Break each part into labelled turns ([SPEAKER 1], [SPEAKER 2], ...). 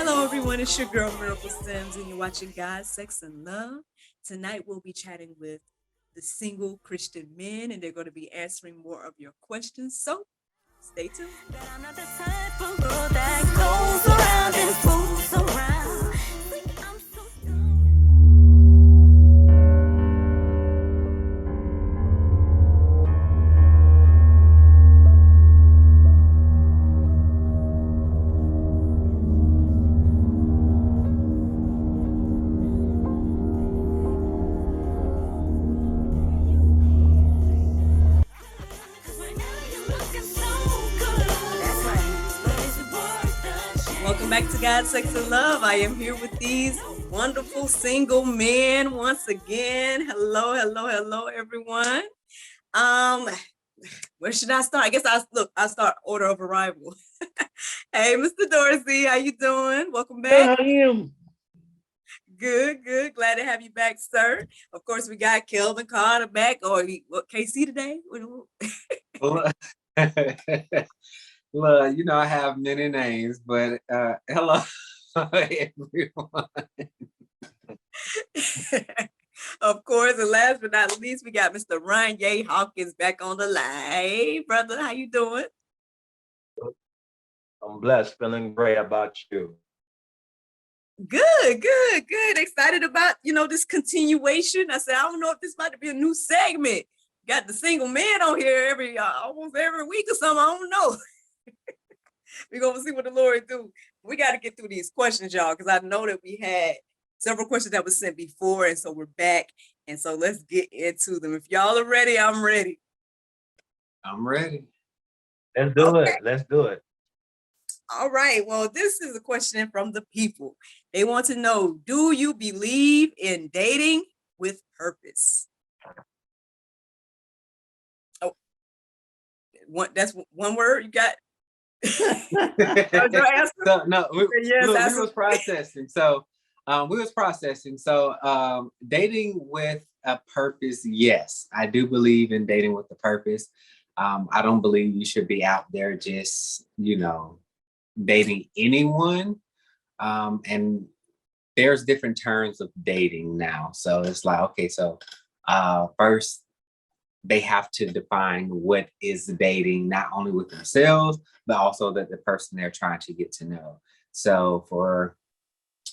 [SPEAKER 1] Hello, everyone. It's your girl, Miracle Sims, and you're watching God, Sex, and Love. Tonight, we'll be chatting with the single Christian men, and they're going to be answering more of your questions. So, stay tuned. That I'm not the type of girl that goes around and fools around. See, I'm so Welcome back to God, Sex, and Love. I am here with these wonderful single men once again. Hello, everyone. Where should I start? I guess I'll start order of arrival. Hey, Mr. Dorsey, how you doing? Welcome back.
[SPEAKER 2] How are you?
[SPEAKER 1] Good. Glad to have you back, sir. Of course, we got Kelvin Carter back, or KC today.
[SPEAKER 3] Look, I have many names, but hello, everyone.
[SPEAKER 1] Of course, and last but not least, we got Mr. Ryan Ye Hawkins back on the line. Hey, brother, how you doing?
[SPEAKER 2] I'm blessed, feeling great about you.
[SPEAKER 1] Good. Excited about, this continuation. I said, I don't know if this might be a new segment. Got the single man on here almost every week or something. I don't know. We're going to see what the Lord do. We got to get through these questions, y'all, because I know that we had several questions that were sent before, and so we're back. And so let's get into them. If y'all are ready, I'm ready.
[SPEAKER 3] I'm ready.
[SPEAKER 2] Let's do it.
[SPEAKER 1] All right. Well, this is a question from the people. They want to know, do you believe in dating with purpose? Oh, that's one word you got?
[SPEAKER 3] So, no, we was processing. So dating with a purpose, yes, I do believe in dating with a purpose. I don't believe you should be out there just, dating anyone. And there's different terms of dating now. So it's like, okay, so first they have to define what is dating, not only with themselves, but also that the person they're trying to get to know. So for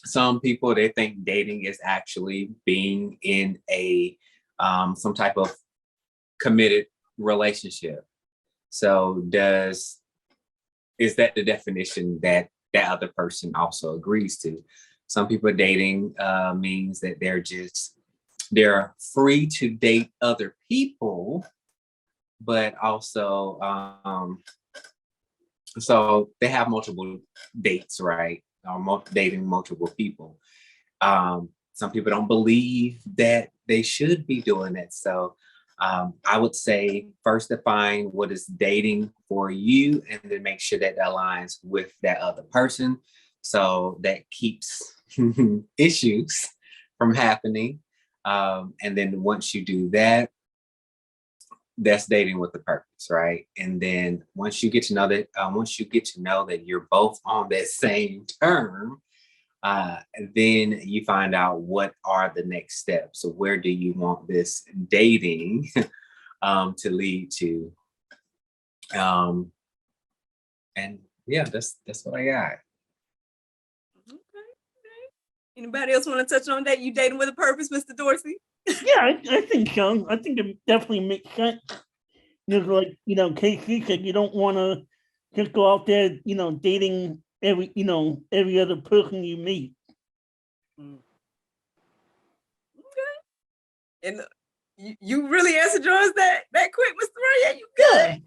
[SPEAKER 3] some people, they think dating is actually being in a some type of committed relationship. So is that the definition that that other person also agrees to? Some people dating means that they're free to date other people, but also so they have multiple dates, right? Dating multiple people. Some people don't believe that they should be doing it. So I would say first define what is dating for you, and then make sure that aligns with that other person. So that keeps issues from happening. And then once you do that, that's dating with a purpose, right? And then once you get to know that you're both on that same term, then you find out what are the next steps. So where do you want this dating to lead to? And yeah, that's what I got.
[SPEAKER 1] Okay. Anybody else want to touch on that? You dating with a purpose, Mr. Dorsey?
[SPEAKER 4] Yeah, I think so. I think it definitely makes sense. Like, Casey said, you don't want to just go out there, dating every other person you meet.
[SPEAKER 1] Okay. And you really answered yours that quick, Mr. Ray? You good?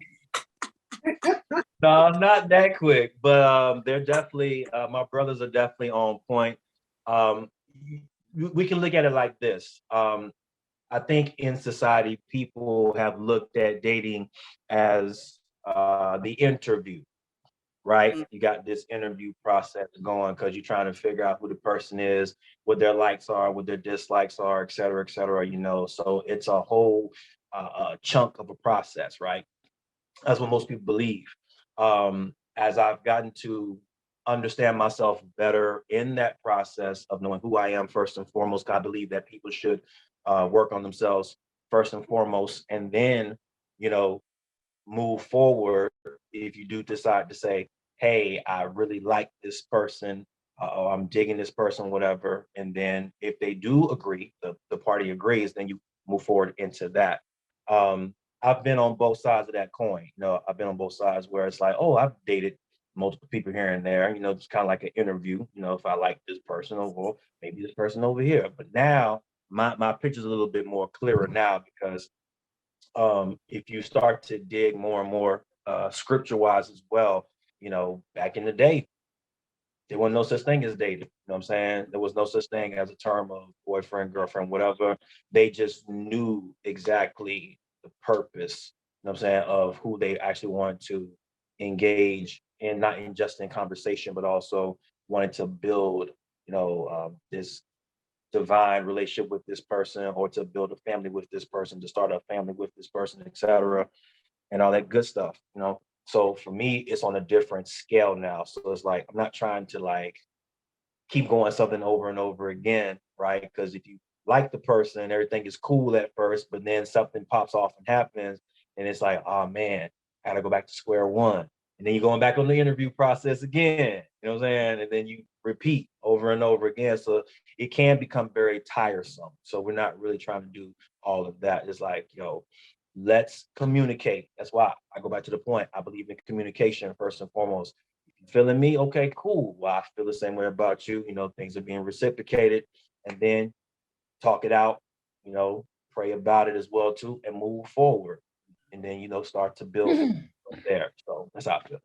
[SPEAKER 2] No, not that quick, but they're definitely, my brothers are definitely on point. We can look at it like this. I think in society, people have looked at dating as the interview, right? Mm-hmm. You got this interview process going because you're trying to figure out who the person is, what their likes are, what their dislikes are, et cetera, so it's a whole chunk of a process, right? That's what most people believe. As I've gotten to understand myself better in that process of knowing who I am first and foremost. I believe that people should work on themselves first and foremost, and then, you know, move forward if you do decide to say, hey, I really like this person, or I'm digging this person, whatever. And then if they do agree, the party agrees, then you move forward into that. I've been on both sides of that coin. You know, I've been on both sides where it's like, oh, I've dated multiple people here and there, you know, it's kind of like an interview, you know, if I like this person, or well, maybe this person over here. But now my picture's a little bit more clearer now, because if you start to dig more and more scripture wise as well, you know, back in the day, there was no such thing as dating. You know what I'm saying? There was no such thing as a term of boyfriend, girlfriend, whatever. They just knew exactly the purpose, you know what I'm saying, of who they actually wanted to engage in, not in just in conversation, but also wanted to build, you know, this divine relationship with this person, or to build a family with this person, to start a family with this person, etc., and all that good stuff, you know. So for me, it's on a different scale now. So it's like I'm not trying to like keep going something over and over again, right? Because if you like the person, everything is cool at first, but then something pops off and happens, and it's like, oh man, I gotta go back to square one. And then you're going back on the interview process again, you know what I'm saying? And then you repeat over and over again. So it can become very tiresome. So we're not really trying to do all of that. It's like, yo, let's communicate. That's why I go back to the point. I believe in communication first and foremost. Feeling me? Okay, cool. Well, I feel the same way about you. You know, things are being reciprocated, and then talk it out, you know, pray about it as well too, and move forward. And then, you know, start to build from there. So that's how I feel.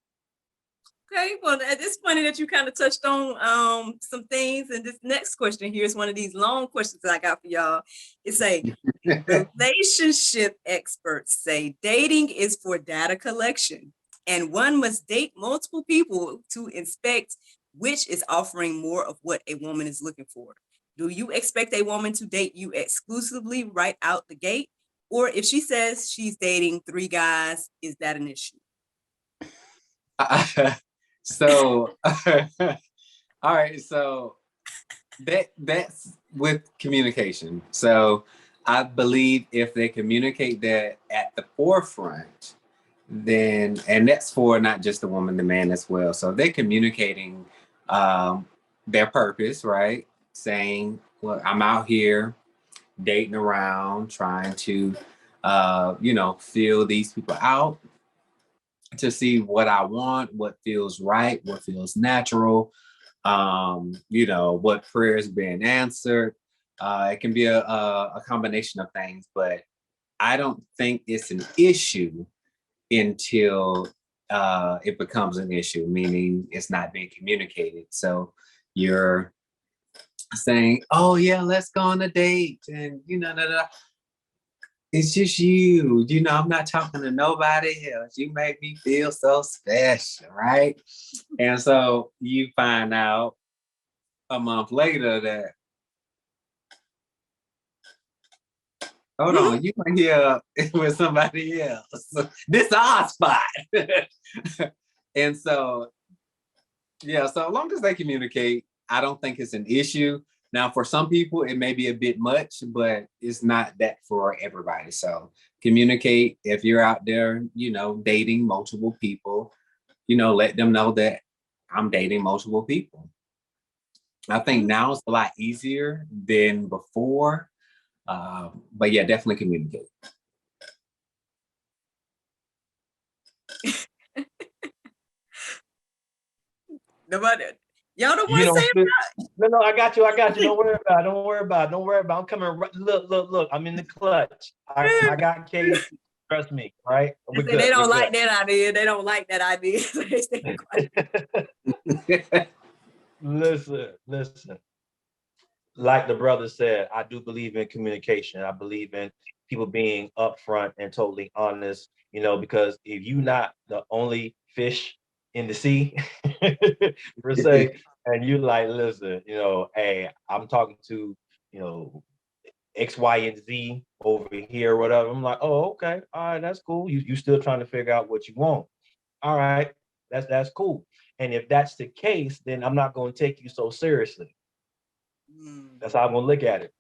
[SPEAKER 1] Okay, well, it's funny that you kind of touched on some things, and this next question here is one of these long questions that I got for y'all. It's a relationship experts say dating is for data collection, and one must date multiple people to inspect which is offering more of what a woman is looking for. Do you expect a woman to date you exclusively right out the gate? Or if she says she's dating 3 guys, is that an issue?
[SPEAKER 3] So, all right. So that's with communication. So I believe if they communicate that at the forefront, then, and that's for not just the woman, the man as well. So they're communicating their purpose, right? Saying, "Look, I'm out here dating around, trying to, you know, feel these people out, to see what I want, what feels right, what feels natural, you know, what prayers being answered." It can be a combination of things, but I don't think it's an issue until it becomes an issue, meaning it's not being communicated. So you're saying, "Oh yeah, let's go on a date," and you know, it's just you. You know, I'm not talking to nobody else. You make me feel so special, right? And so you find out a month later that, hold on, you were here with somebody else. This our spot. And so, yeah, so as long as they communicate, I don't think it's an issue. Now, for some people, it may be a bit much, but it's not that for everybody. So communicate. If you're out there, you know, dating multiple people, you know, let them know that I'm dating multiple people. I think now it's a lot easier than before. But yeah, definitely communicate.
[SPEAKER 1] Nobody, y'all don't want
[SPEAKER 2] You
[SPEAKER 1] to
[SPEAKER 2] know,
[SPEAKER 1] say
[SPEAKER 2] no, I got you. Don't worry about it. Don't worry about it. Don't worry about it. I'm coming right. Look. I'm in the clutch. I got Casey. Trust me, right? We're good.
[SPEAKER 1] they don't
[SPEAKER 2] We're
[SPEAKER 1] like that idea. They don't like that idea.
[SPEAKER 2] good. Listen. Like the brother said, I do believe in communication. I believe in people being upfront and totally honest, you know, because if you're not the only fish in the sea, per se, and you like, listen, you know, hey, I'm talking to, you know, X, Y, and Z over here, or whatever. I'm like, oh, okay, all right, that's cool. You still trying to figure out what you want. All right, That's cool. And if that's the case, then I'm not going to take you so seriously. That's how I'm going to look at it.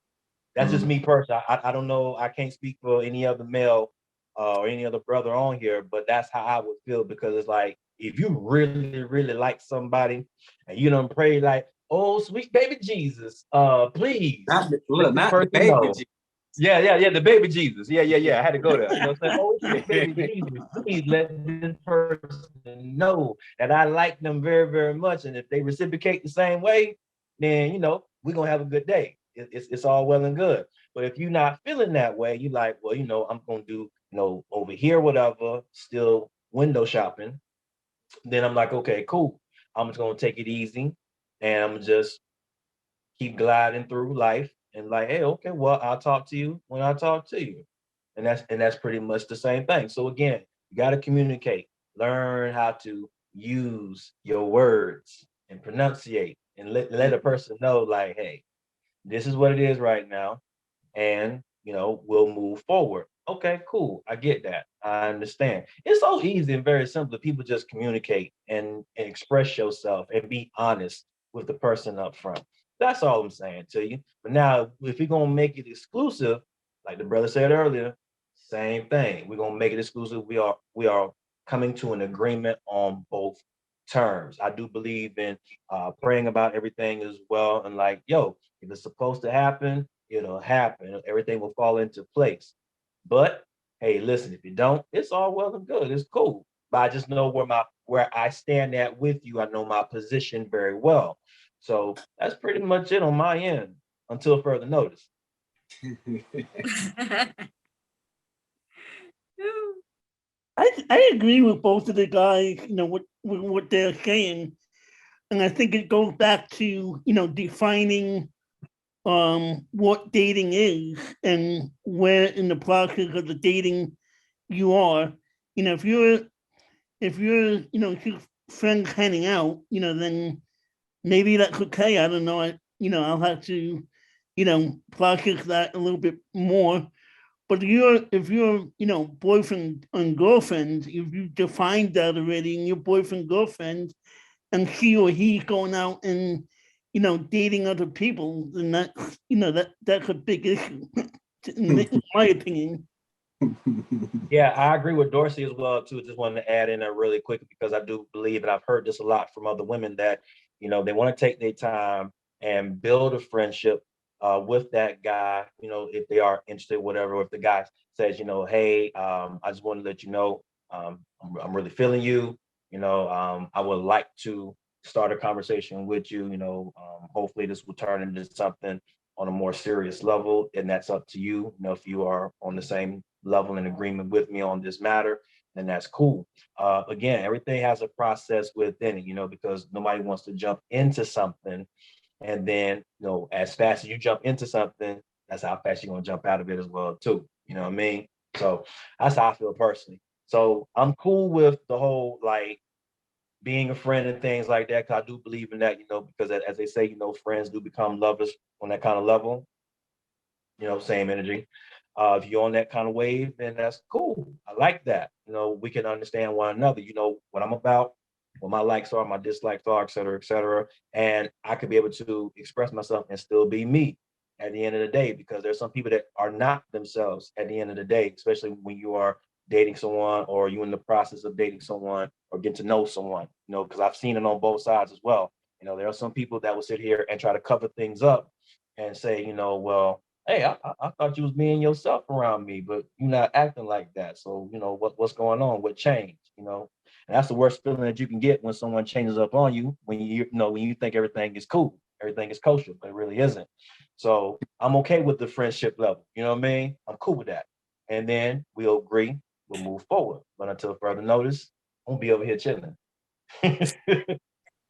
[SPEAKER 2] That's just me personally. I don't know. I can't speak for any other male or any other brother on here, but that's how I would feel, because it's like, if you really, really like somebody and you don't pray like, oh, sweet baby Jesus, please let this
[SPEAKER 3] Not the
[SPEAKER 2] person
[SPEAKER 3] baby
[SPEAKER 2] know. Yeah, the baby Jesus. Yeah. I had to go there. You know what I'm saying? Oh, sweet baby Jesus, please let this person know that I like them very, very much. And if they reciprocate the same way, then, we're going to have a good day. It's all well and good. But if you're not feeling that way, you like, well, I'm going to do, over here, whatever, still window shopping. Then I'm like, okay, cool. I'm just going to take it easy and I'm just keep gliding through life and like, hey, okay, well, I'll talk to you when I talk to you. And that's pretty much the same thing. So again, you got to communicate, learn how to use your words and pronunciate and let a person know like, hey, this is what it is right now. And, we'll move forward. Okay, cool. I get that. I understand. It's so easy and very simple. People just communicate and express yourself and be honest with the person up front. That's all I'm saying to you. But now, if you're going to make it exclusive, like the brother said earlier, same thing. We're going to make it exclusive. We are coming to an agreement on both terms. I do believe in praying about everything as well. And like, yo, if it's supposed to happen, it'll happen. Everything will fall into place. But hey, listen, if you don't, it's all well and good. It's cool. But I just know where I stand at with you. I know my position very well. So that's pretty much it on my end until further notice.
[SPEAKER 4] I agree with both of the guys, what they're saying. And I think it goes back to, defining what dating is and where in the process of the dating you are. If you're just friends hanging out, then maybe that's okay. I don't know. I'll have to, process that a little bit more. But if you're boyfriend and girlfriend, if you defined that already in your boyfriend girlfriend, and she or he's going out and dating other people, then that's a big issue, in my opinion.
[SPEAKER 2] Yeah, I agree with Dorsey as well too. Just wanted to add in there really quick because I do believe, and I've heard this a lot from other women, that they want to take their time and build a friendship with that guy. If they are interested, whatever. If the guy says, hey, I just want to let you know, I'm really feeling you. I would like to start a conversation with you. Hopefully this will turn into something on a more serious level, and that's up to you. If you are on the same level and agreement with me on this matter, then that's cool. Again, everything has a process within it, because nobody wants to jump into something and then, as fast as you jump into something, that's how fast you're gonna jump out of it as well too. You know what I mean? So that's how I feel personally. So I'm cool with the whole like being a friend and things like that, because I do believe in that, because as they say, friends do become lovers on that kind of level, same energy. If you're on that kind of wave, then that's cool. I like that. We can understand one another. You know what I'm about, what my likes are, my dislikes are, et cetera, et cetera. And I could be able to express myself and still be me at the end of the day, because there's some people that are not themselves at the end of the day, especially when you are dating someone or you in the process of dating someone or getting to know someone, because I've seen it on both sides as well. There are some people that will sit here and try to cover things up and say, well, hey, I thought you was being yourself around me, but you're not acting like that. So, what's going on? What changed? And that's the worst feeling that you can get when someone changes up on you, when when you think everything is cool, everything is kosher, but it really isn't. So I'm okay with the friendship level. You know what I mean? I'm cool with that. And then we'll agree, we'll move forward. But until further notice, I'm gonna be over here chilling.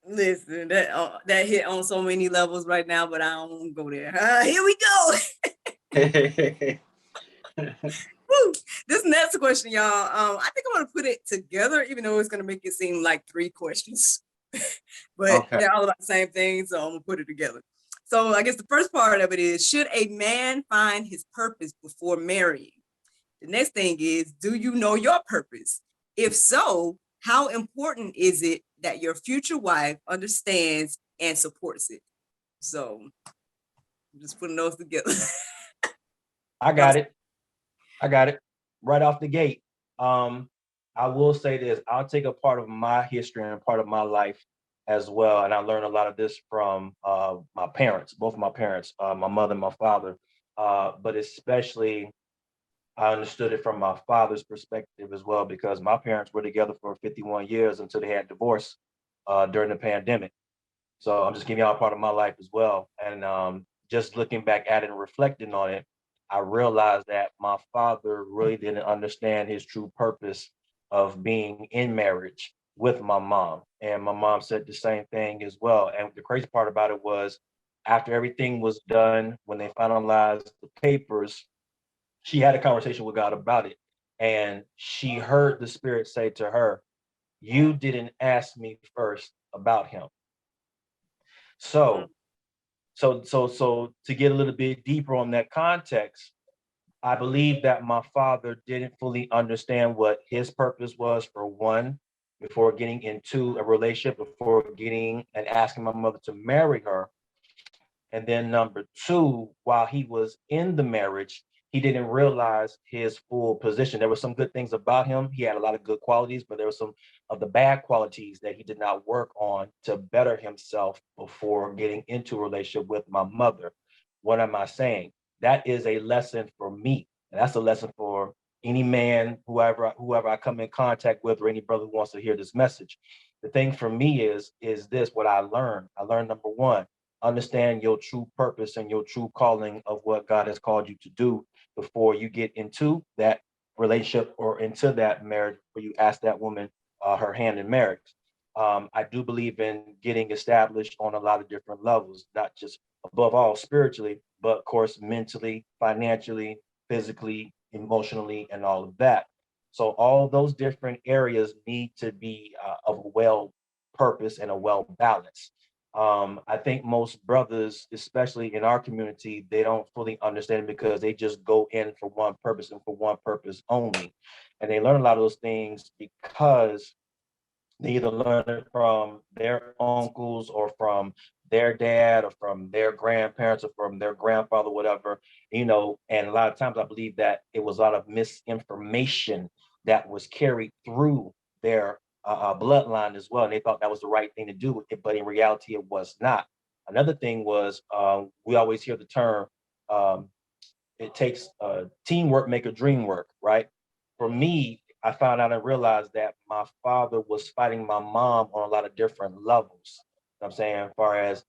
[SPEAKER 1] Listen, that hit on so many levels right now, but I don't want to go there. Here we go. Woo. This next question, y'all. I think I'm gonna put it together, even though it's gonna make it seem like 3 questions, but
[SPEAKER 3] Okay.
[SPEAKER 1] they're all about the same thing. So I'm gonna put it together. So I guess the first part of it is: should a man find his purpose before marrying? The next thing is: do you know your purpose? If so, how important is it that your future wife understands and supports it? So I'm just putting those together.
[SPEAKER 2] I got it. I got it right off the gate. I will say this, I'll take a part of my history and part of my life as well. And I learned a lot of this from my parents, both of my parents, my mother and my father. But especially I understood it from my father's perspective as well, because my parents were together for 51 years until they had divorced during the pandemic. So I'm just giving y'all a part of my life as well. And just looking back at it and reflecting on it, I realized that my father really didn't understand his true purpose of being in marriage with my mom. And my mom said the same thing as well. And the crazy part about it was after everything was done, when they finalized the papers, she had a conversation with God about it. And she heard the Spirit say to her, "You didn't ask me first about him." So so to get a little bit deeper on that context, I believe that my father didn't fully understand what his purpose was, for one, before getting into a relationship, before getting and asking my mother to marry her. And then number two, while he was in the marriage, he didn't realize his full position. There were some good things about him. He had a lot of good qualities, but there were some of the bad qualities that he did not work on to better himself before getting into a relationship with my mother. What am I saying? That is a lesson for me. And that's a lesson for any man, whoever I come in contact with, or any brother who wants to hear this message. The thing for me is this, what I learned. I learned number one, understand your true purpose and your true calling of what God has called you to do before you get into that relationship or into that marriage where you ask that woman her hand in marriage. I do believe in getting established on a lot of different levels, not just above all spiritually, but of course mentally, financially, physically, emotionally, and all of that. So all those different areas need to be of a well purpose and a well balance. I think most brothers, especially in our community, they don't fully understand because they just go in for one purpose and for one purpose only. And they learn a lot of those things because they either learn it from their uncles or from their dad or from their grandparents or from their grandfather, whatever, and a lot of times I believe that it was a lot of misinformation that was carried through their bloodline as well. And they thought that was the right thing to do, but in reality, it was not. Another thing was we always hear the term, um, it takes teamwork make a dream work, right? For me, I found out and realized that my father was fighting my mom on a lot of different levels. You know what I'm saying, as far as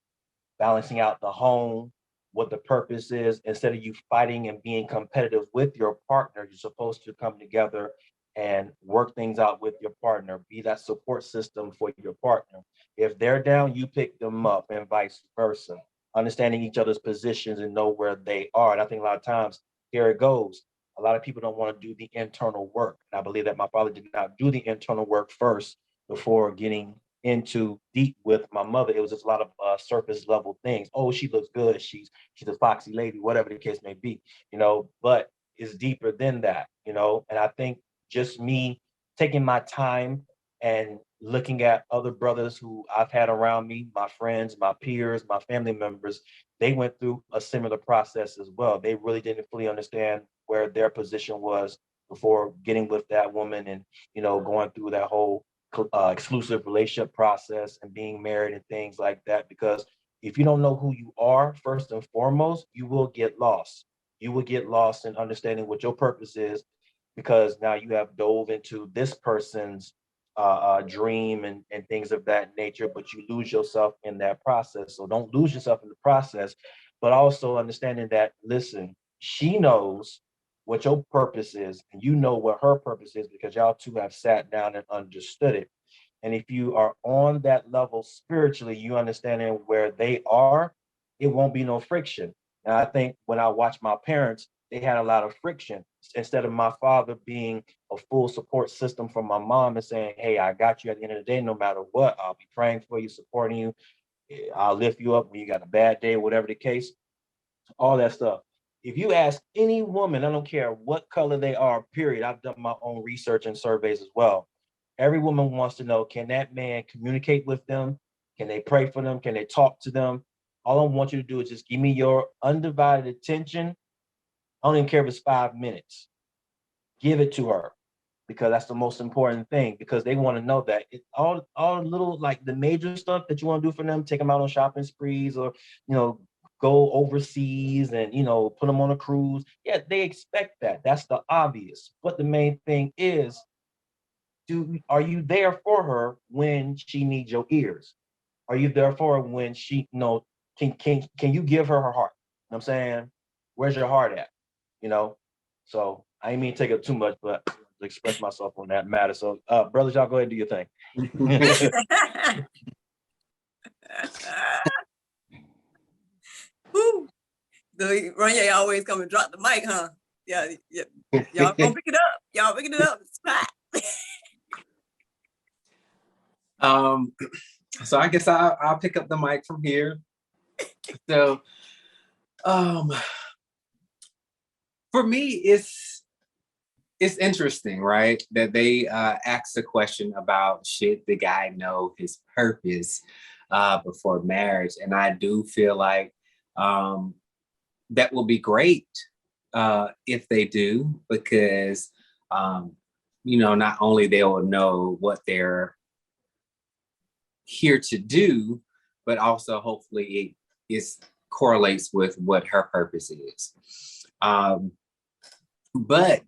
[SPEAKER 2] balancing out the home, what the purpose is. Instead of you fighting and being competitive with your partner, you're supposed to come together and work things out with your partner, be that support system for your partner. If they're down, you pick them up, and vice versa. Understanding each other's positions and know where they are. And I think a lot of times, here it goes. A lot of people don't want to do the internal work. And I believe that my father did not do the internal work first before getting into deep with my mother. It was just a lot of surface level things. Oh, she looks good. She's a foxy lady, whatever the case may be, but it's deeper than that, and I think just me taking my time and looking at other brothers who I've had around me, my friends, my peers, my family members, they went through a similar process as well. They really didn't fully understand where their position was before getting with that woman and, going through that whole exclusive relationship process and being married and things like that. Because if you don't know who you are, first and foremost, you will get lost. You will get lost in understanding what your purpose is, because now you have dove into this person's dream and things of that nature, but you lose yourself in that process. So don't lose yourself in the process, but also understanding that, listen, she knows what your purpose is, and you know what her purpose is, because y'all two have sat down and understood it. And if you are on that level spiritually, you understanding where they are, it won't be no friction. And I think when I watched my parents, they had a lot of friction. Instead of my father being a full support system for my mom and saying, "Hey, I got you at the end of the day, no matter what. I'll be praying for you, supporting you. I'll lift you up when you got a bad day, whatever the case," all that stuff. If you ask any woman, I don't care what color they are, period, I've done my own research and surveys as well. Every woman wants to know, can that man communicate with them? Can they pray for them? Can they talk to them? All I want you to do is just give me your undivided attention. I don't even care if it's 5 minutes. Give it to her, because that's the most important thing, because they want to know that all little, like the major stuff that you want to do for them, take them out on shopping sprees, or, go overseas and, put them on a cruise. Yeah, they expect that. That's the obvious. But the main thing is, are you there for her when she needs your ears? Are you there for her when she, can you give her heart? You know what I'm saying? Where's your heart at? So I didn't mean to take up too much, but to express myself on that matter. So brothers, y'all go ahead and do your thing.
[SPEAKER 1] Woo. Ranya always come and drop the mic, huh? Yeah. Y'all gonna pick it up. Y'all picking it up. Spot.
[SPEAKER 3] So I guess I'll pick up the mic from here. So, for me, it's interesting, right? That they asked a question about, should the guy know his purpose before marriage? And I do feel like that will be great if they do, because not only they will know what they're here to do, but also hopefully it correlates with what her purpose is. But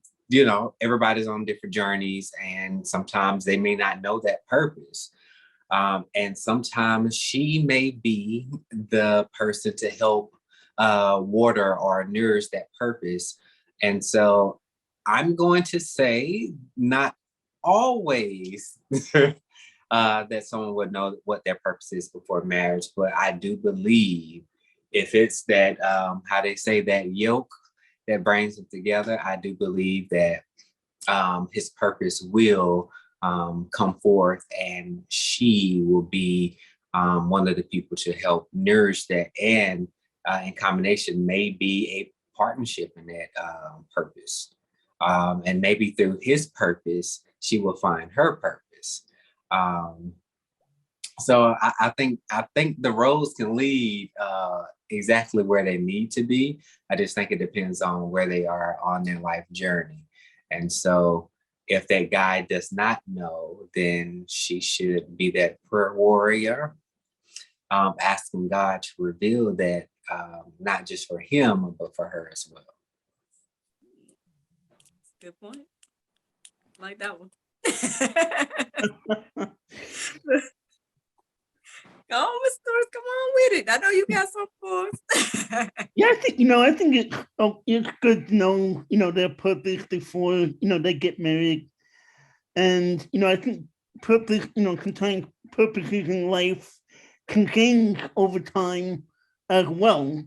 [SPEAKER 3] everybody's on different journeys, and sometimes they may not know that purpose. And sometimes she may be the person to help water or nourish that purpose. And so I'm going to say not always that someone would know what their purpose is before marriage, but I do believe if it's that, how they say, that yoke that brings them together, I do believe that his purpose will come forth, and she will be one of the people to help nourish that, and in combination may be a partnership in that purpose. And maybe through his purpose, she will find her purpose. So I think the roads can lead exactly where they need to be. I just think it depends on where they are on their life journey. And so if that guy does not know, then she should be that prayer warrior, asking God to reveal that, not just for him, but for her as well.
[SPEAKER 1] Good point. Like that one. Oh, Miss Stewart, come on with it. I know you got some for us.
[SPEAKER 4] Yeah, I think it's good to know, their purpose before, they get married. And, I think purpose, sometimes purposes in life can change over time as well.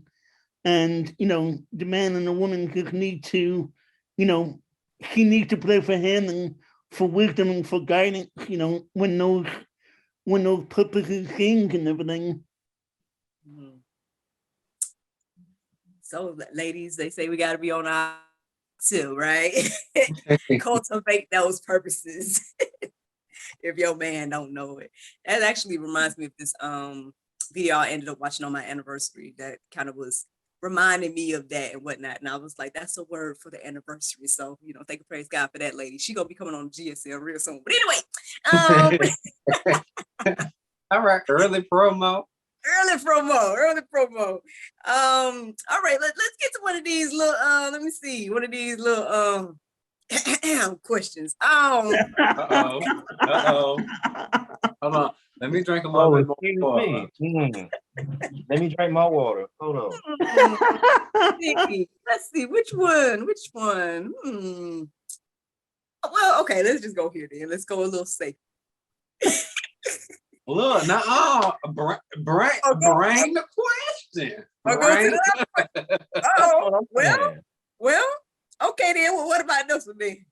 [SPEAKER 4] And, the man and the woman just need to, she needs to pray for him and for wisdom and for guidance, when those purposes change and everything.
[SPEAKER 1] So, ladies, they say we got to be on our too, right? Cultivate those purposes. If your man don't know it. That actually reminds me of this video I ended up watching on my anniversary that kind of was reminding me of that and whatnot. And I was like, that's a word for the anniversary. So, thank you, praise God for that, lady. She gonna be coming on GSL real soon. But anyway,
[SPEAKER 3] all right, early promo.
[SPEAKER 1] All right, let's get to one of these little let me see, one of these little questions.
[SPEAKER 3] Uh-oh. Hold on. Let me drink a little bit more water.
[SPEAKER 2] Let me drink my water. Hold on.
[SPEAKER 1] Let's see, which one? Well, okay, let's just go here then. Let's go a little safe.
[SPEAKER 3] Look, now, bring the question.
[SPEAKER 1] Well, okay then. Well, what about this one then?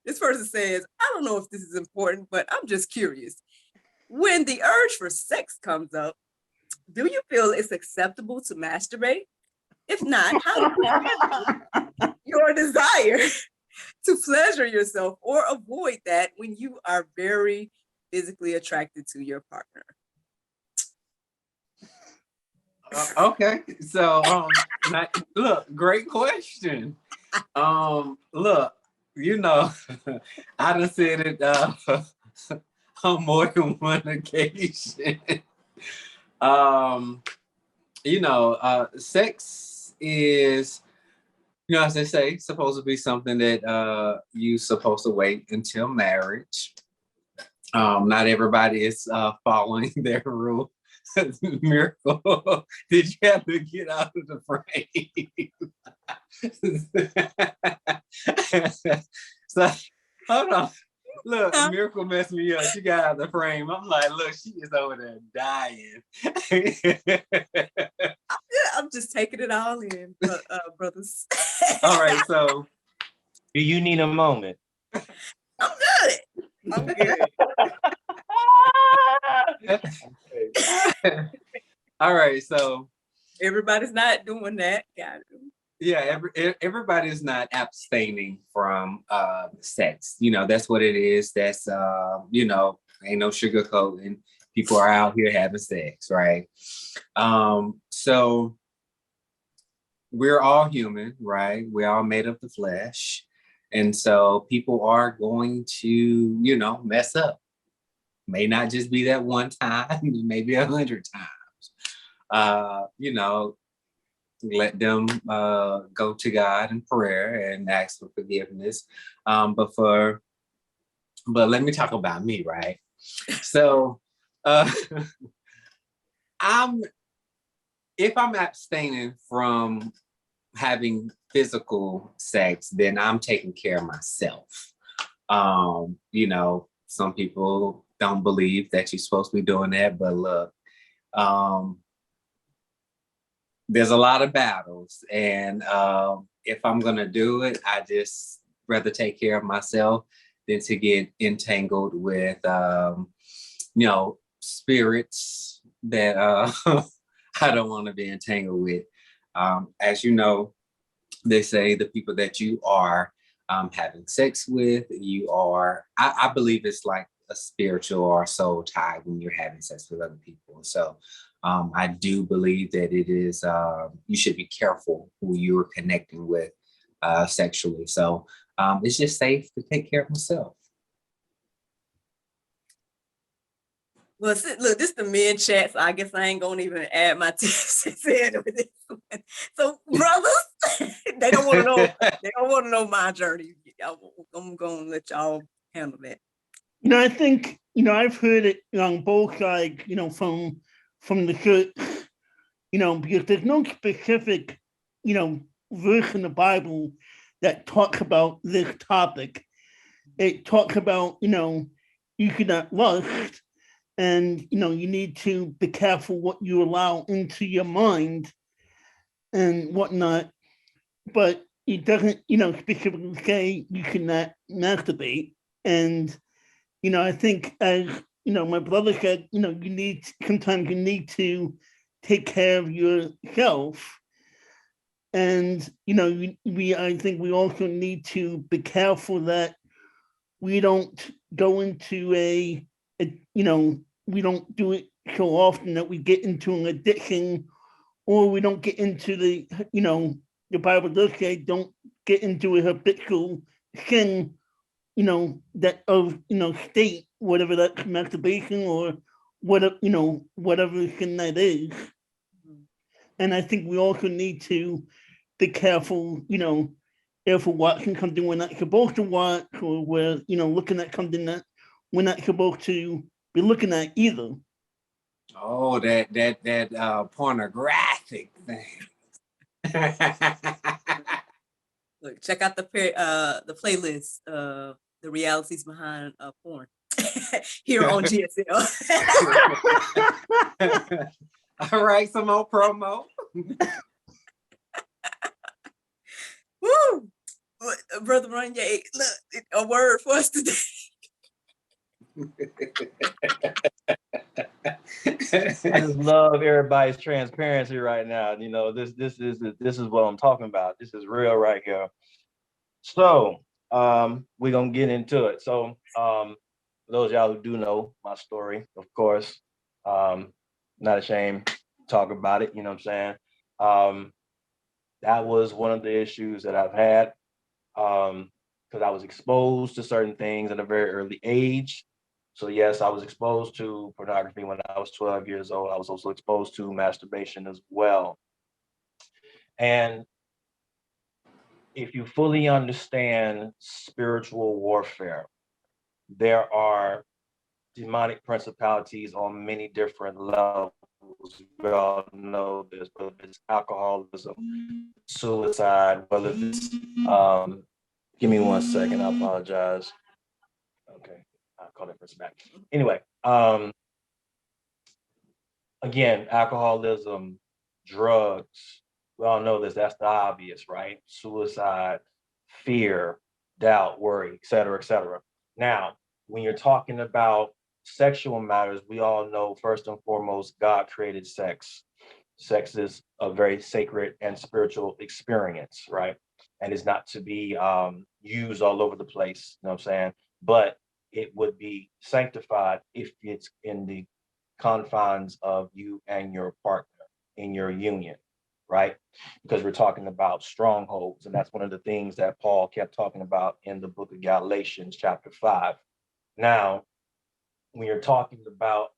[SPEAKER 1] This person says, I don't know if this is important, but I'm just curious. When the urge for sex comes up, do you feel it's acceptable to masturbate? If not, how do you handle your desire to pleasure yourself or avoid that when you are very physically attracted to your partner?
[SPEAKER 3] Okay, so look, great question. Look, I done said it on more than one occasion. Sex is, as they say, supposed to be something that you supposed to wait until marriage. Not everybody is following their rule. Miracle, did you have to get out of the frame? So, hold on. Look, Miracle messed me up. She got out of the frame. I'm like, look, she is over there dying.
[SPEAKER 1] I'm just taking it all in, brothers.
[SPEAKER 3] All right, so.
[SPEAKER 2] Do you need a moment?
[SPEAKER 1] I'm good. I'm good.
[SPEAKER 3] All right, so.
[SPEAKER 1] Everybody's not doing that. Got it.
[SPEAKER 3] Yeah, everybody's not abstaining from sex. That's what it is. That's ain't no sugarcoating. People are out here having sex, right? So we're all human, right? We're all made of the flesh. And so people are going to, mess up. May not just be that one time, maybe 100 times. Let them go to God in prayer and ask for forgiveness. But let me talk about me, right? So if I'm abstaining from having physical sex, then I'm taking care of myself. Some people don't believe that you're supposed to be doing that, but look, there's a lot of battles, and if I'm gonna do it, I just rather take care of myself than to get entangled with spirits that I don't want to be entangled with. As you know, they say the people that you are having sex with, I believe it's like a spiritual or soul tie when you're having sex with other people. So I do believe that it is, you should be careful who you're connecting with sexually. So it's just safe to take care of myself.
[SPEAKER 1] Well, look, this is the men chat, so I guess I ain't gonna even add my 2 cents in with this one. So, brothers, they don't want to know. They don't want to know my journey. I'm gonna let y'all handle that.
[SPEAKER 4] I think I've heard it on both sides. From the church. Because there's no specific, verse in the Bible that talks about this topic. It talks about, you cannot lust, and you need to be careful what you allow into your mind and whatnot. But it doesn't, specifically say you cannot masturbate. And I think, as my brother said, sometimes you need to take care of yourself. And I think we also need to be careful that we don't go into we don't do it so often that we get into an addiction, or we don't get into the Bible does say don't get into a habitual sin, that of state, whatever that's masturbation or whatever sin that is. And I think we also need to be careful, if we're watching something we're not supposed to watch, or we're looking at something that we're not supposed to be looking at either.
[SPEAKER 3] Oh, that pornographic thing.
[SPEAKER 1] Look, check out the playlist, the realities behind porn here on GSL.
[SPEAKER 3] All right, some more promo.
[SPEAKER 1] Woo! Brother Ranye, look, a word for us today.
[SPEAKER 2] I just love everybody's transparency right now. This is what I'm talking about. This is real right here. So we're gonna get into it. So for those of y'all who do know my story, of course, not ashamed to talk about it, you know what I'm saying? That was one of the issues that I've had, because I was exposed to certain things at a very early age. So yes, I was exposed to pornography when I was 12 years old. I was also exposed to masturbation as well. And if you fully understand spiritual warfare, there are demonic principalities on many different levels. We all know this, whether it's alcoholism, suicide, whether it's give me 1 second, I apologize. Okay, I'll call that person back. Anyway, again, alcoholism, drugs, we all know this, that's the obvious, right? Suicide, fear, doubt, worry, et cetera, et cetera. Now, when you're talking about sexual matters, we all know first and foremost, God created sex. Sex is a very sacred and spiritual experience, right? And it's not to be used all over the place, you know what I'm saying? But it would be sanctified if it's in the confines of you and your partner in your union, right? Because we're talking about strongholds, and that's one of the things that Paul kept talking about in the book of Galatians, chapter 5. Now, when you're talking about,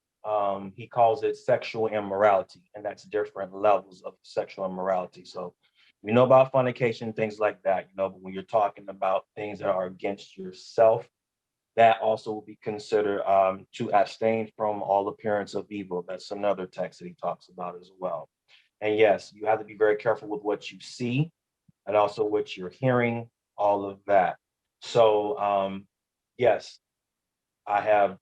[SPEAKER 2] he calls it sexual immorality, and that's different levels of sexual immorality. So we know about fornication, things like that, but when you're talking about things that are against yourself, that also will be considered to abstain from all appearance of evil. That's another text that he talks about as well. And yes, you have to be very careful with what you see and also what you're hearing, all of that. So yes, I have,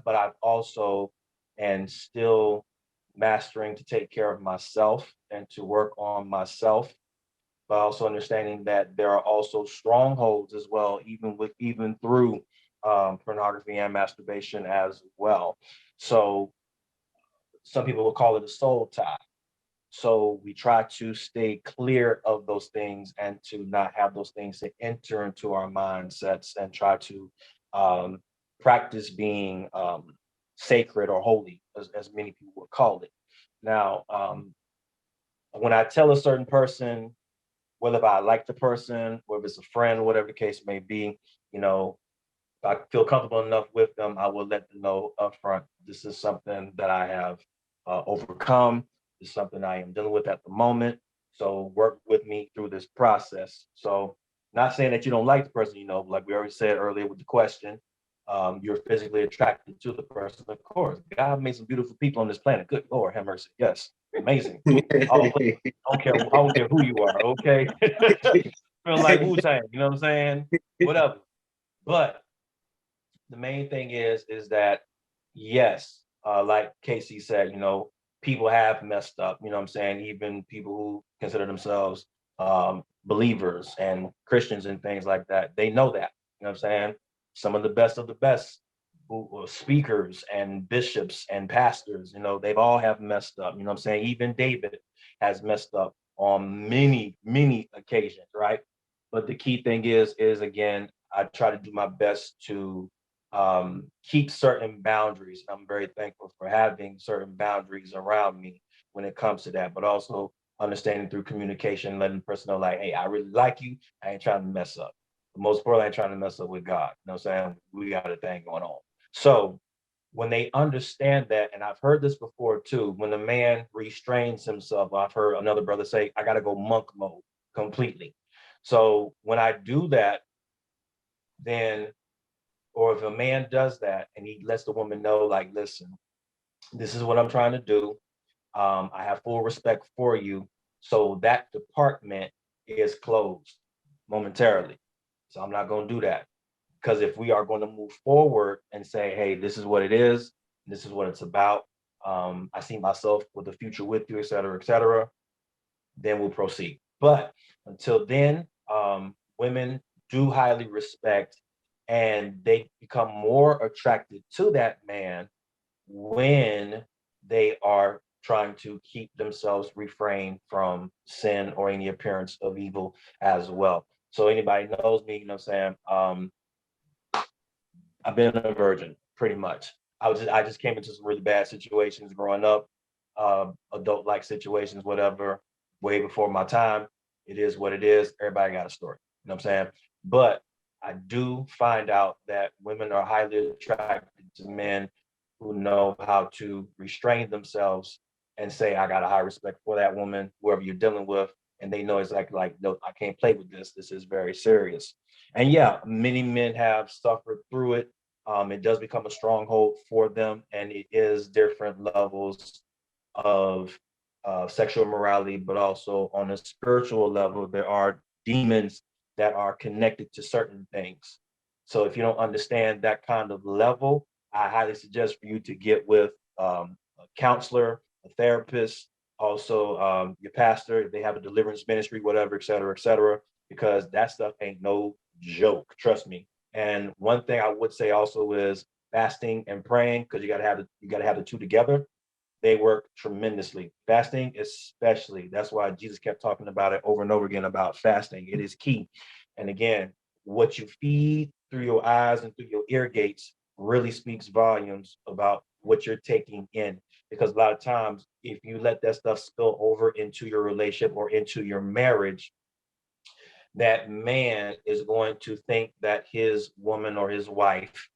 [SPEAKER 2] but I've also and still mastering to take care of myself and to work on myself, but also understanding that there are also strongholds as well, even through pornography and masturbation as well. So some people will call it a soul tie. So we try to stay clear of those things and to not have those things to enter into our mindsets, and try to um, practice being sacred or holy, as many people would call it. Now, when I tell a certain person, whether if I like the person, whether it's a friend, whatever the case may be, you know, if I feel comfortable enough with them, I will let them know upfront, this is something that I have overcome. This is something I am dealing with at the moment. So work with me through this process. So not saying that you don't like the person, like we already said earlier with the question, you're physically attracted to the person. Of course, God made some beautiful people on this planet. Good Lord, have mercy. Yes, amazing. I don't care who you are. Okay, feel like Wu-Tang. You know what I'm saying? Whatever. But the main thing is that yes, like Casey said, people have messed up. You know what I'm saying? Even people who consider themselves believers and Christians and things like that, they know that. You know what I'm saying? Some of the best who speakers and bishops and pastors, they've all have messed up. You know what I'm saying? Even David has messed up on many, many occasions, right? But the key thing is again, I try to do my best to keep certain boundaries. I'm very thankful for having certain boundaries around me when it comes to that, but also understanding through communication, letting the person know, like, hey, I really like you. I ain't trying to mess up. But most importantly, I ain't trying to mess up with God. You know what I'm saying? We got a thing going on. So when they understand that, and I've heard this before too, when a man restrains himself, I've heard another brother say, I got to go monk mode completely. So when I do that, then, or if a man does that and he lets the woman know, like, listen, this is what I'm trying to do. I have full respect for you. So that department is closed momentarily. So I'm not going to do that. Because if we are going to move forward and say, hey, this is what it is, this is what it's about, I see myself with the future with you, et cetera, then we'll proceed. But until then, women do highly respect, and they become more attracted to that man when they are trying to keep themselves refrained from sin or any appearance of evil as well. So anybody knows me, you know what I'm saying? I've been a virgin pretty much. I just came into some really bad situations growing up, adult like situations, whatever, way before my time. It is what it is. Everybody got a story. You know what I'm saying? But I do find out that women are highly attracted to men who know how to restrain themselves and say, I got a high respect for that woman, whoever you're dealing with. And they know exactly like, no, I can't play with this. This is very serious. And yeah, many men have suffered through it. It does become a stronghold for them, and it is different levels of sexual morality, but also on a spiritual level, there are demons that are connected to certain things. So if you don't understand that kind of level, I highly suggest for you to get with a counselor, a therapist, also your pastor, if they have a deliverance ministry, whatever, et cetera, because that stuff ain't no joke. Trust me. And one thing I would say also is fasting and praying, because you gotta have the two together. They work tremendously. Fasting, especially. That's why Jesus kept talking about it over and over again about fasting. It is key. And again, what you feed through your eyes and through your ear gates really speaks volumes about what you're taking in. Because a lot of times, if you let that stuff spill over into your relationship or into your marriage, that man is going to think that his woman or his wife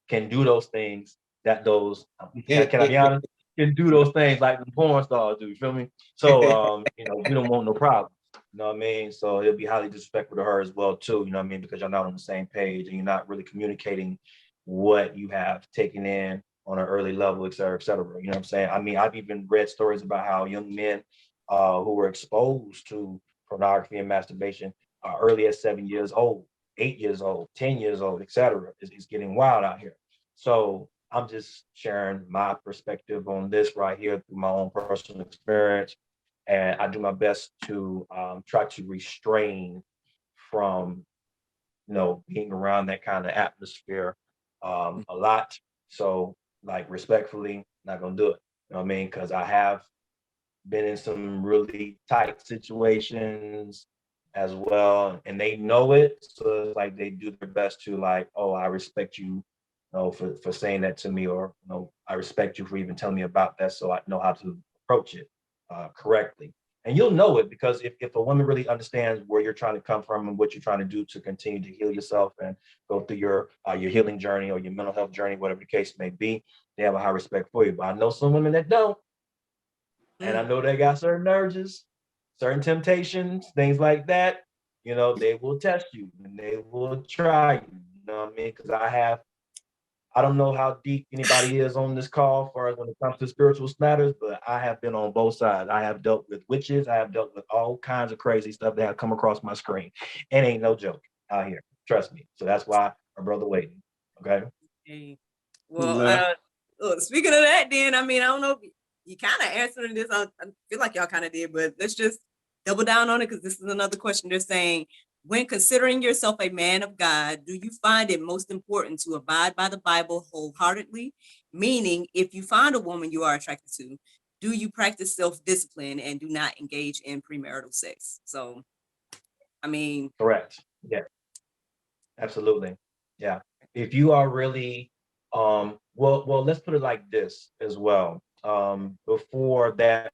[SPEAKER 2] can do those things that those can I be honest, can do those things like the porn stars do. You feel me? So we don't want no problems. You know what I mean? So it'll be highly disrespectful to her as well too. You know what I mean? Because you're not on the same page and you're not really communicating what you have taken in on an early level, et cetera, et cetera. You know what I'm saying? I mean, I've even read stories about how young men who were exposed to pornography and masturbation early as 7 years old, 8 years old, 10 years old, et cetera. It's getting wild out here. So I'm just sharing my perspective on this right here through my own personal experience. And I do my best to try to restrain from, being around that kind of atmosphere a lot. So, like, respectfully, not going to do it. You know what I mean? Because I have been in some really tight situations as well, and they know it. So it's like they do their best to like, oh, I respect you, for saying that to me, or I respect you for even telling me about that, so I know how to approach it correctly. And you'll know it because if a woman really understands where you're trying to come from and what you're trying to do to continue to heal yourself and go through your healing journey or your mental health journey, whatever the case may be, they have a high respect for you. But I know some women that don't. And I know they got certain urges, certain temptations, things like that. They will test you and they will try you. You know what I mean? Because I don't know how deep anybody is on this call as far as when it comes to spiritual matters, but I have been on both sides. I have dealt with witches. I have dealt with all kinds of crazy stuff that have come across my screen. It ain't no joke out here. Trust me. So that's why our brother waiting. Okay.
[SPEAKER 1] Hey. Well, speaking of that, then, I mean, I don't know if you kind of answering this. I feel like y'all kind of did, but let's just double down on it because this is another question. They're saying, when considering yourself a man of God, do you find it most important to abide by the Bible wholeheartedly? Meaning, if you find a woman you are attracted to, do you practice self-discipline and do not engage in premarital sex? So, I mean,
[SPEAKER 2] correct. Yeah. Absolutely. Yeah. If you are really well, let's put it like this as well. Before that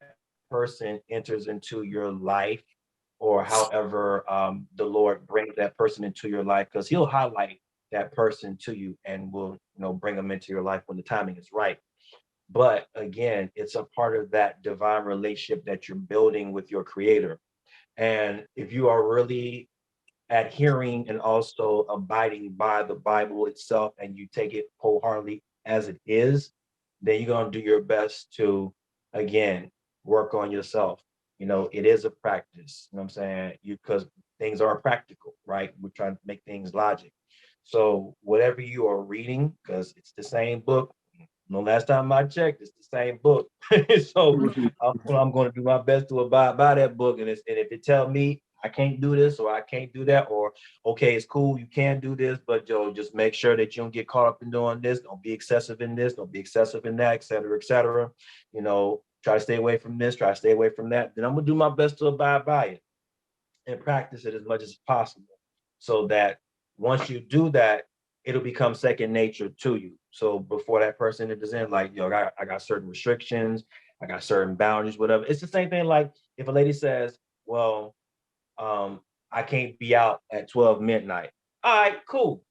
[SPEAKER 2] person enters into your life, or however the Lord brings that person into your life, because he'll highlight that person to you and will, bring them into your life when the timing is right. But again, it's a part of that divine relationship that you're building with your creator. And if you are really adhering and also abiding by the Bible itself and you take it wholeheartedly as it is, then you're going to do your best to, again, work on yourself. It is a practice, what I'm saying? Because things are practical, right? We're trying to make things logic. So whatever you are reading, because it's the same book, no, last time I checked, it's the same book. So I'm going to do my best to abide by that book. And if it tell me I can't do this or I can't do that, or okay, it's cool, you can do this, but just make sure that you don't get caught up in doing this. Don't be excessive in this. Don't be excessive in that, et cetera, et cetera. Try to stay away from this. Try to stay away from that. Then I'm gonna do my best to abide by it and practice it as much as possible. so that once you do that, it'll become second nature to you. So before that person enters in, like, yo, I got certain restrictions, I got certain boundaries, whatever. It's the same thing. Like if a lady says, well, I can't be out at 12 midnight. All right, cool.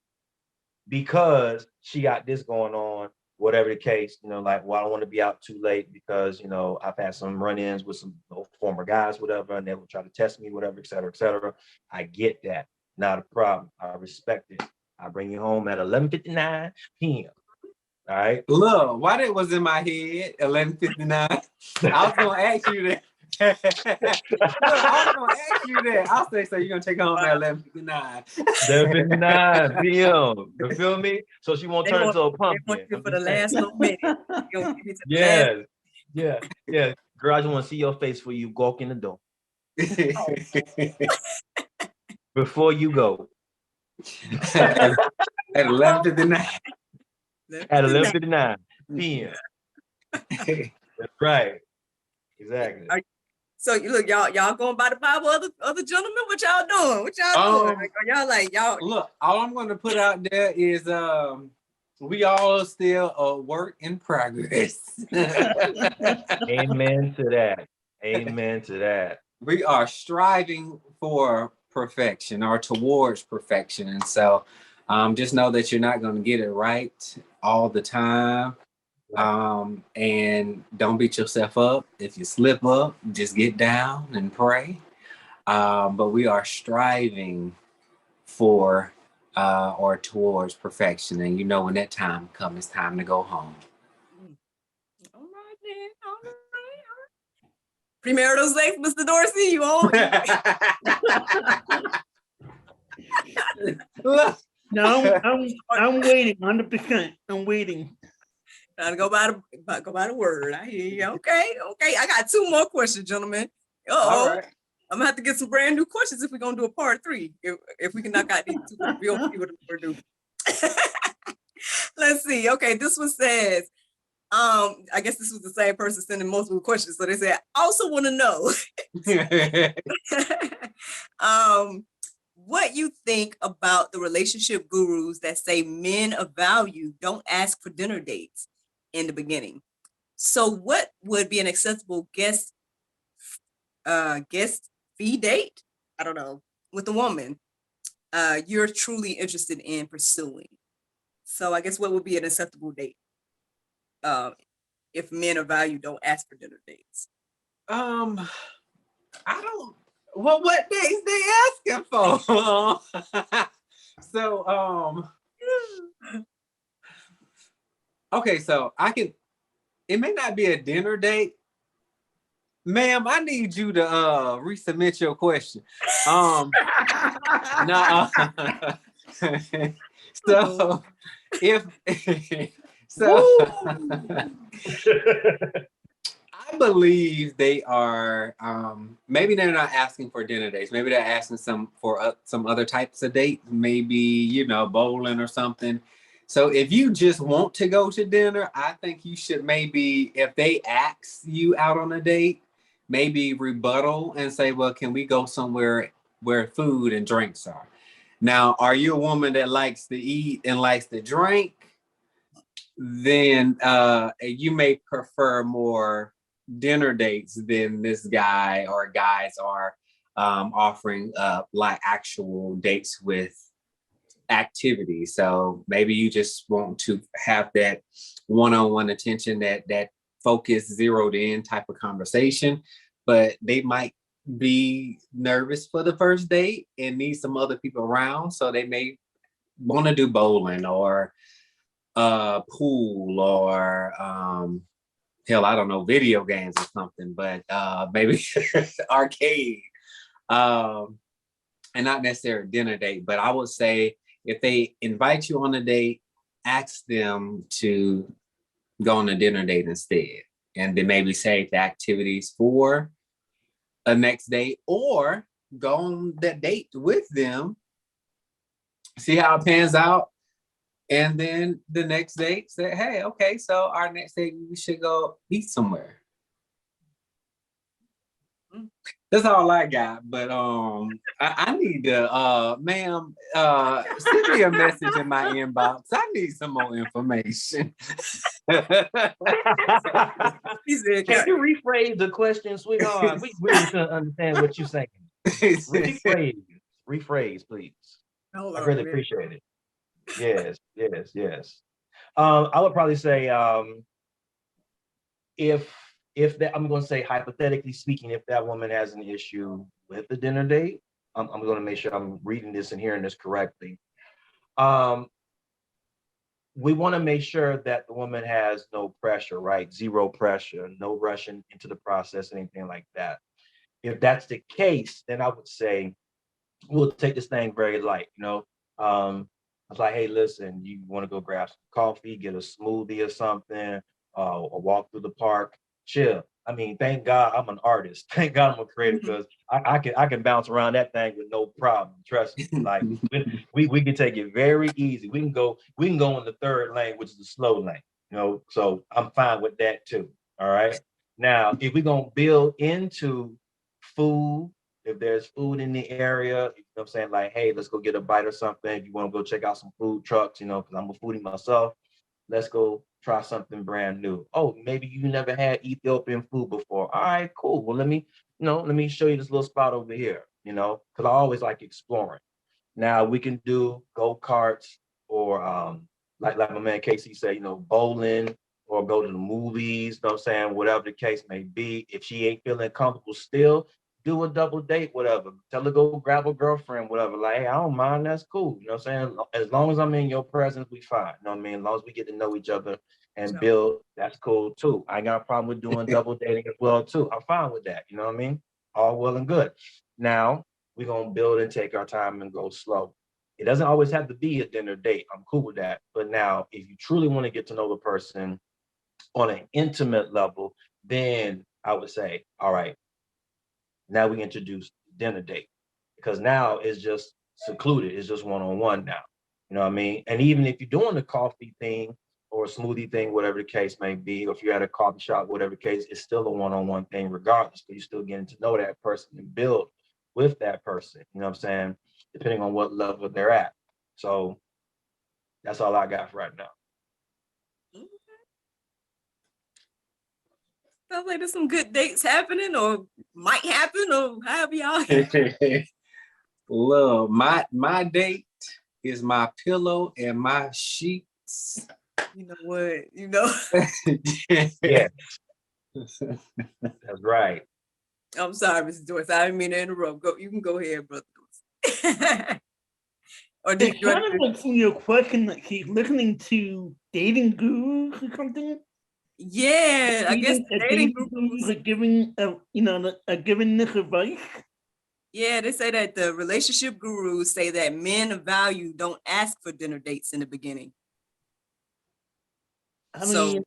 [SPEAKER 2] Because she got this going on, whatever the case, like, well, I don't want to be out too late because, I've had some run-ins with some former guys, whatever, and they will try to test me, whatever, et cetera, et cetera. I get that. Not a problem. I respect it. I bring you home at 11:59 p.m. All right.
[SPEAKER 3] Look, why that was in my head, 11:59. I was gonna ask you that. Look, I was gonna ask you that. I'll say, so you're gonna take home at 11:59.
[SPEAKER 2] 11:59 p.m. You feel me? So she won't turn into a
[SPEAKER 1] They
[SPEAKER 2] pumpkin.
[SPEAKER 1] want you for the last little minute. You know, give it to the
[SPEAKER 2] Yeah. Yeah. Girl, I just want to see your face before you walk in the door. Before you go.
[SPEAKER 3] At 11:59.
[SPEAKER 2] At 11:59 p.m. That's right. Exactly.
[SPEAKER 1] So you look, y'all going by the Bible, other gentlemen, what y'all doing? What y'all doing? Like, are y'all like, y'all?
[SPEAKER 3] Look, all I'm going to put out there is we all still a work in progress.
[SPEAKER 2] Amen to that. Amen to that.
[SPEAKER 3] We are striving for perfection or towards perfection. And so just know that you're not going to get it right all the time. And don't beat yourself up. If you slip up, just get down and pray. But we are striving for or towards perfection. And when that time comes, it's time to go home.
[SPEAKER 1] All right, then. All right. Premarital sex, Mr. Dorsey, you on?
[SPEAKER 4] No, I'm waiting 100%. I'm waiting.
[SPEAKER 1] Trying to go by the word. I hear you. Okay. I got 2 more questions, gentlemen.
[SPEAKER 3] All right.
[SPEAKER 1] I'm gonna have to get some brand new questions if we're gonna do a part 3. If we can knock out these 2, we'll see what we're doing. Let's see. Okay, this one says, I guess this was the same person sending multiple questions. So they said, I also want to know what you think about the relationship gurus that say men of value don't ask for dinner dates in the beginning. So what would be an acceptable guest fee date? I don't know, with a woman you're truly interested in pursuing. So I guess what would be an acceptable date if men of value don't ask for dinner dates?
[SPEAKER 3] I don't. Well, what days they asking for? So okay, so I can. It may not be a dinner date, ma'am. I need you to resubmit your question. No. So if I believe they are maybe they're not asking for dinner dates. Maybe they're asking some other types of dates, maybe bowling or something. So if you just want to go to dinner, I think you should maybe, if they ask you out on a date, maybe rebuttal and say, well, can we go somewhere where food and drinks are? Now, are you a woman that likes to eat and likes to drink? Then you may prefer more dinner dates than this guy or guys are offering like actual dates with activities. So maybe you just want to have that one-on-one attention, that focus, zeroed in type of conversation, but they might be nervous for the first date and need some other people around. So they may want to do bowling or pool or hell, I don't know, video games or something, but maybe arcade, and not necessarily a dinner date. But I would say if they invite you on a date, ask them to go on a dinner date instead, and then maybe save the activities for a next date, or go on that date with them, see how it pans out. And then the next date say, hey, okay, so our next date, we should go eat somewhere. That's all I got. But I need to ma'am, send me a message in my inbox. I need some more information.
[SPEAKER 1] He said,
[SPEAKER 2] Can you rephrase the question, sweetheart? We really couldn't understand what you're saying. Rephrase, please.
[SPEAKER 1] hold
[SPEAKER 2] I
[SPEAKER 1] on,
[SPEAKER 2] really
[SPEAKER 1] man.
[SPEAKER 2] appreciate it. Yes. I would probably say if that, I'm going to say hypothetically speaking, if that woman has an issue with the dinner date, I'm going to make sure I'm reading this and hearing this correctly. We want to make sure that the woman has no pressure, right? Zero pressure, no rushing into the process, anything like that. If that's the case, then I would say we'll take this thing very light, I was like, hey, listen, you want to go grab some coffee, get a smoothie or something, or walk through the park, chill. I mean, thank God I'm an artist. Thank God I'm a creator because I can bounce around that thing with no problem. Trust me. Like we can take it very easy. We can go in the third lane, which is the slow lane, so I'm fine with that too. All right. Now, if we're gonna build into food, if there's food in the area, you know what I'm saying? Like, hey, let's go get a bite or something. If you want to go check out some food trucks, because I'm a foodie myself, let's go try something brand new. Oh, maybe you never had Ethiopian food before. All right, cool. Well, let me show you this little spot over here, because I always like exploring. Now we can do go-karts or like my man Casey said, bowling or go to the movies, you know what I'm saying? Whatever the case may be. If she ain't feeling comfortable still, do a double date, whatever. Tell her go grab a girlfriend, whatever. Like, hey, I don't mind, that's cool. You know what I'm saying? As long as I'm in your presence, we fine. You know what I mean? As long as we get to know each other and build, that's cool too. I ain't got a problem with doing double dating as well too. I'm fine with that. You know what I mean? All well and good. Now, we're gonna build and take our time and go slow. It doesn't always have to be a dinner date. I'm cool with that. But now, if you truly want to get to know the person on an intimate level, then I would say, all right, now we introduce dinner date because now it's just secluded. It's just one-on-one now. You know what I mean? And even if you're doing the coffee thing or a smoothie thing, whatever the case may be, or if you're at a coffee shop, whatever the case, it's still a one-on-one thing regardless, but you're still getting to know that person and build with that person, you know what I'm saying? Depending on what level they're at. So that's all I got for right now.
[SPEAKER 1] Sounds like there's some good dates happening or might happen or however y'all.
[SPEAKER 3] Look, my date is my pillow and my sheets.
[SPEAKER 1] You know what?
[SPEAKER 2] Yeah. That's right.
[SPEAKER 1] I'm sorry, Mr. Joyce. I didn't mean to interrupt. You can go ahead, brother. Or did
[SPEAKER 4] It sounded like from your question that he's listening to dating gurus or something.
[SPEAKER 1] Yeah, I guess the dating gurus
[SPEAKER 4] are giving giving this advice.
[SPEAKER 1] Yeah, they say that the relationship gurus say that men of value don't ask for dinner dates in the beginning. So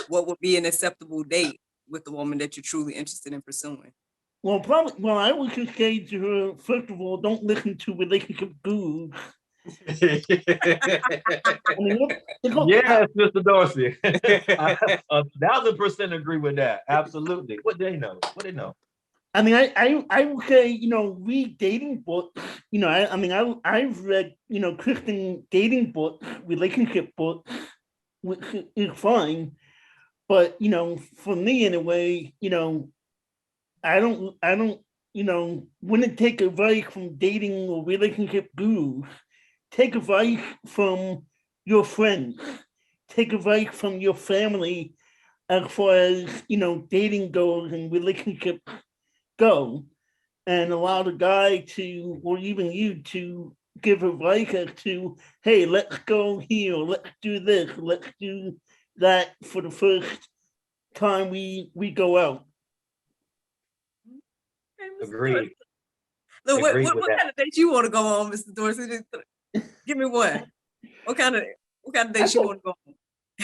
[SPEAKER 1] what would be an acceptable date with the woman that you're truly interested in pursuing?
[SPEAKER 4] Well, I would just say to her, first of all, don't listen to relationship gurus.
[SPEAKER 2] Yes, Mr. Dorsey. 1,000% agree with that. Absolutely. What they know?
[SPEAKER 4] I mean, I would say, read dating books. I've read, Christian dating books, relationship books, which is fine. But, for me in a way, I don't, wouldn't take advice from dating or relationship gurus. Take advice from your friends. Take advice from your family as far as, dating goes and relationships go, and allow the guy to, or even you to give advice as to, hey, let's go here, let's do this, let's do that for the first time we go out.
[SPEAKER 2] Agreed.
[SPEAKER 1] Look, what kind of date you want to go on, Mr. Dorsey? Give me one. What kind of date you want to go on?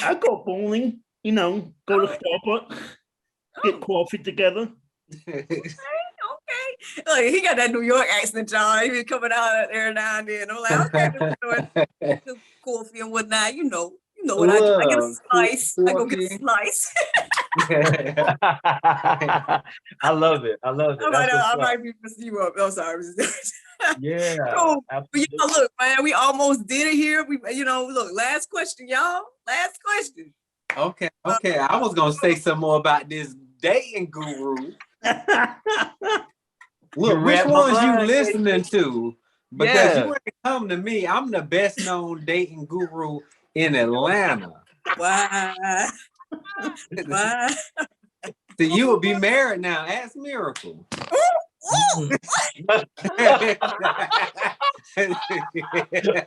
[SPEAKER 4] I go bowling, go to Starbucks, get coffee together.
[SPEAKER 1] Okay. Like, he got that New York accent, y'all. He be coming out every now and then. I'm like, okay, coffee and whatnot, You know what I do? I get a
[SPEAKER 3] Look,
[SPEAKER 1] slice. I go get a
[SPEAKER 3] Courtney.
[SPEAKER 1] slice.
[SPEAKER 2] I love it. I love it. That's what's
[SPEAKER 1] I
[SPEAKER 2] up.
[SPEAKER 1] might be messing you up. I'm sorry.
[SPEAKER 2] Yeah,
[SPEAKER 1] Cool. But
[SPEAKER 2] absolutely.
[SPEAKER 1] look, man, we almost did it here. Look, last question, y'all. Last question.
[SPEAKER 3] Okay. I was gonna say some more about this dating guru.
[SPEAKER 2] You
[SPEAKER 3] Look, which
[SPEAKER 2] read my
[SPEAKER 3] ones you
[SPEAKER 2] mind,
[SPEAKER 3] listening
[SPEAKER 2] KC.
[SPEAKER 3] to? Because you
[SPEAKER 2] Yeah.
[SPEAKER 3] ain't come to me. I'm the best known dating guru in Atlanta.
[SPEAKER 1] Why? Why?
[SPEAKER 3] So you will be married now. Ask Miracle.
[SPEAKER 1] Ooh,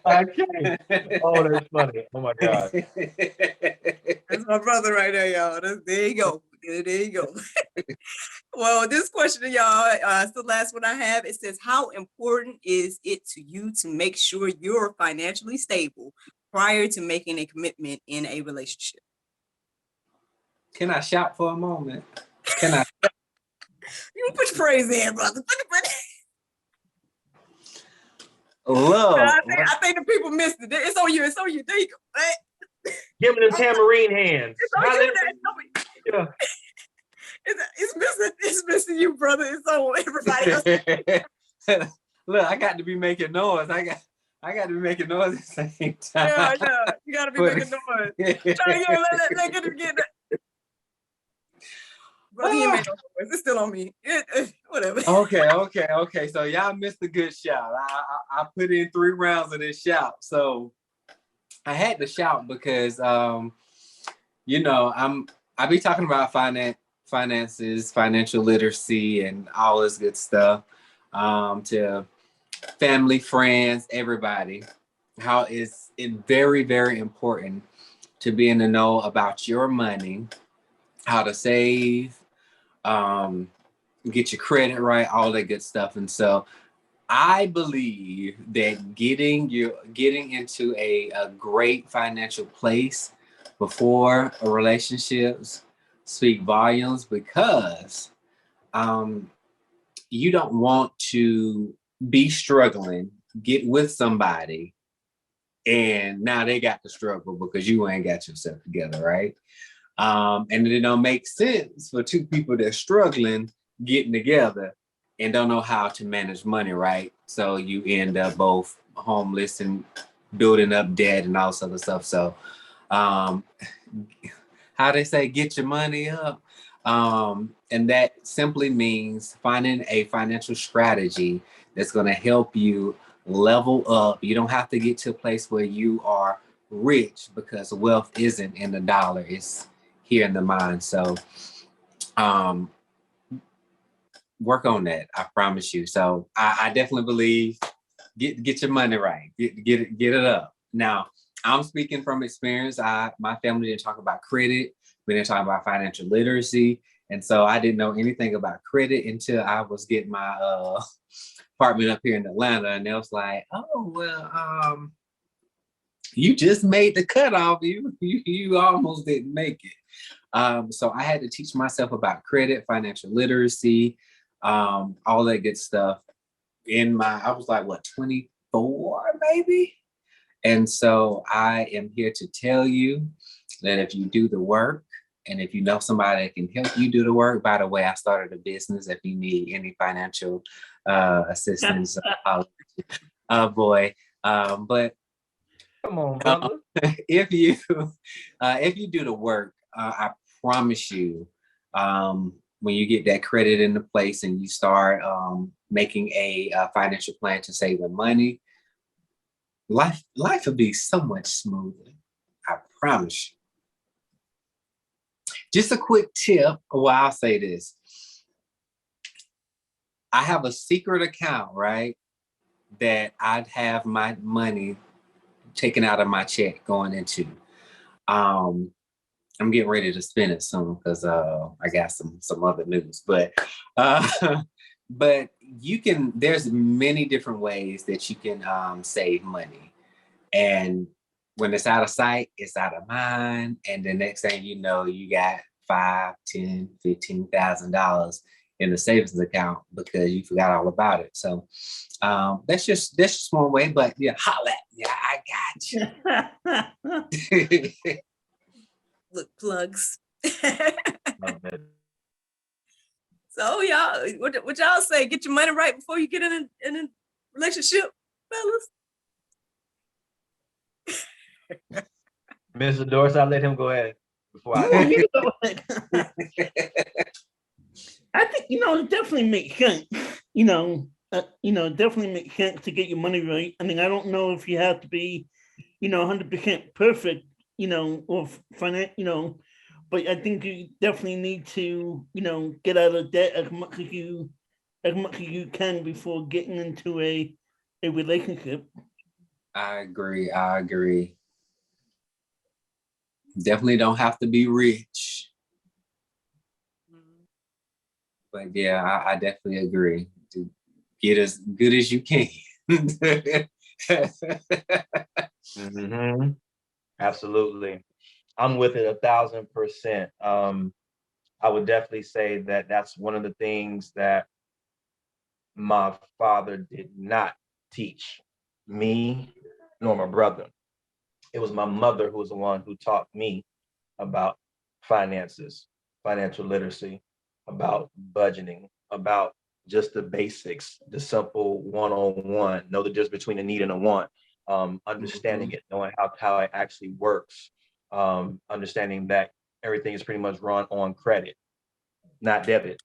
[SPEAKER 2] I can't. Oh, that's funny. Oh my God.
[SPEAKER 1] that's my brother right there, y'all. There you go. There you go. Well, this question, y'all, it's the last one I have. It says, how important is it to you to make sure you're financially stable prior to making a commitment in a relationship?
[SPEAKER 3] Can I shout for a moment? Can I?
[SPEAKER 1] You can put your praise in, brother.
[SPEAKER 3] Love.
[SPEAKER 1] I think the people missed it. It's on you. It's on you. There you go.
[SPEAKER 2] Give me the tambourine hands.
[SPEAKER 1] It's on you.
[SPEAKER 2] Yeah.
[SPEAKER 1] It's missing you, brother. It's on everybody else.
[SPEAKER 3] Look, I got to be making noise. I got to be making noise at the same time.
[SPEAKER 1] Yeah. You got to be making noise. Try again. Let it again. Brother, he ain't made no noise. It's still on me. Whatever.
[SPEAKER 3] Okay. So y'all missed a good shout. I put in 3 rounds of this shout. So I had to shout because I be talking about finances, financial literacy, and all this good stuff to family, friends, everybody. How is it very, very important to be in the know about your money, how to save, get your credit right, all that good stuff. And so I believe that getting into a great financial place before a relationships speak volumes, because you don't want to be struggling, get with somebody, and now they got to struggle because you ain't got yourself together, right? And it don't make sense for 2 people that's struggling getting together and don't know how to manage money, right? So you end up both homeless and building up debt and all this other stuff. So how they say, get your money up. And that simply means finding a financial strategy that's going to help you level up. You don't have to get to a place where you are rich, because wealth isn't in the dollar, it's here in the mind. So work on that, I promise you. So I definitely believe get your money right, get it up. Now I'm speaking from experience. My family didn't talk about credit, we didn't talk about financial literacy, and so I didn't know anything about credit until I was getting my apartment up here in Atlanta, and they was like, oh well, you just made the cutoff. You almost didn't make it. So I had to teach myself about credit, financial literacy, all that good stuff. I was like, what, 24 maybe? And so I am here to tell you that if you do the work, and if you know somebody that can help you do the work, by the way, I started a business. If you need any financial assistance, boy. But
[SPEAKER 2] Come on, brother.
[SPEAKER 3] if you do the work, I promise you, when you get that credit into place and you start making a financial plan to save the money, life will be so much smoother. I promise you. Just a quick tip. Well, I'll say this. I have a secret account, right? That I'd have my money taken out of my check going into. I'm getting ready to spend it soon because I got some other news. But there's many different ways that you can save money. And when it's out of sight, it's out of mind. And the next thing you know, you got $5,000, $10,000, $15,000 in the savings account because you forgot all about it. So That's just one way, but yeah, holla at me. I got you.
[SPEAKER 1] Look, plugs.
[SPEAKER 2] Love it.
[SPEAKER 1] So y'all, what y'all say? Get your money right before you get in a relationship, fellas.
[SPEAKER 2] Mr. Doris, I'll let him go ahead before I.
[SPEAKER 4] No, you go ahead. I think it definitely makes sense. It definitely makes sense to get your money right. I mean, I don't know if you have to be, 100% perfect, or finance, but I think you definitely need to, get out of debt as much as you can before getting into a relationship.
[SPEAKER 3] I agree. Definitely don't have to be rich. But yeah, I definitely agree. To get as good as you can.
[SPEAKER 2] Mm-hmm. Absolutely. I'm with it 1,000%. I would definitely say that that's one of the things that my father did not teach me nor my brother. It was my mother who was the one who taught me about finances, financial literacy, about budgeting, about just the basics, the simple 101, know the difference between a need and a want, understanding it, knowing how it actually works, understanding that everything is pretty much run on credit, not debit,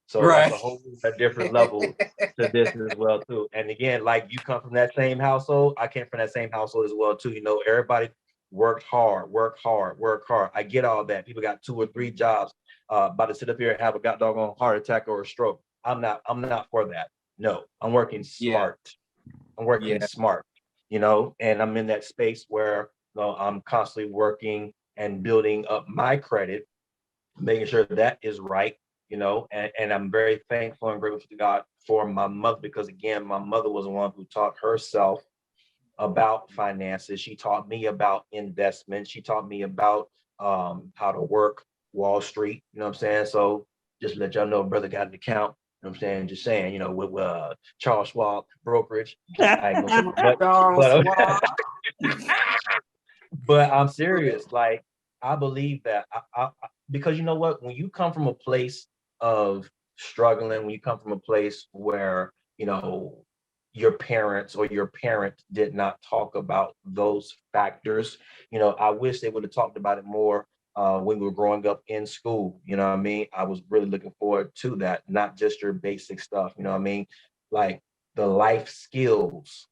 [SPEAKER 2] So
[SPEAKER 3] Right.
[SPEAKER 2] that's a different level to this as well too. And again, like you come from that same household, I came from that same household as well too. Everybody worked hard. I get all that. People got 2 or 3 jobs, about to sit up here and have a doggone heart attack or a stroke. I'm not for that. No, I'm working smart. I'm working smart, and I'm in that space where I'm constantly working and building up my credit, making sure that is right, and I'm very thankful and grateful to God for my mother, because again, my mother was the one who taught herself about finances. She taught me about investment. She taught me about how to work Wall Street, you know what I'm saying? So just let y'all know, brother got an account, you know what I'm saying? Just saying, with Charles Schwab brokerage. I ain't gonna say but I'm serious. Like, I believe that because you know what, when you come from a place of struggling, when you come from a place where, your parents or your parent did not talk about those factors, I wish they would have talked about it more when we were growing up in school. You know what I mean? I was really looking forward to that, not just your basic stuff, you know what I mean? Like the life skills.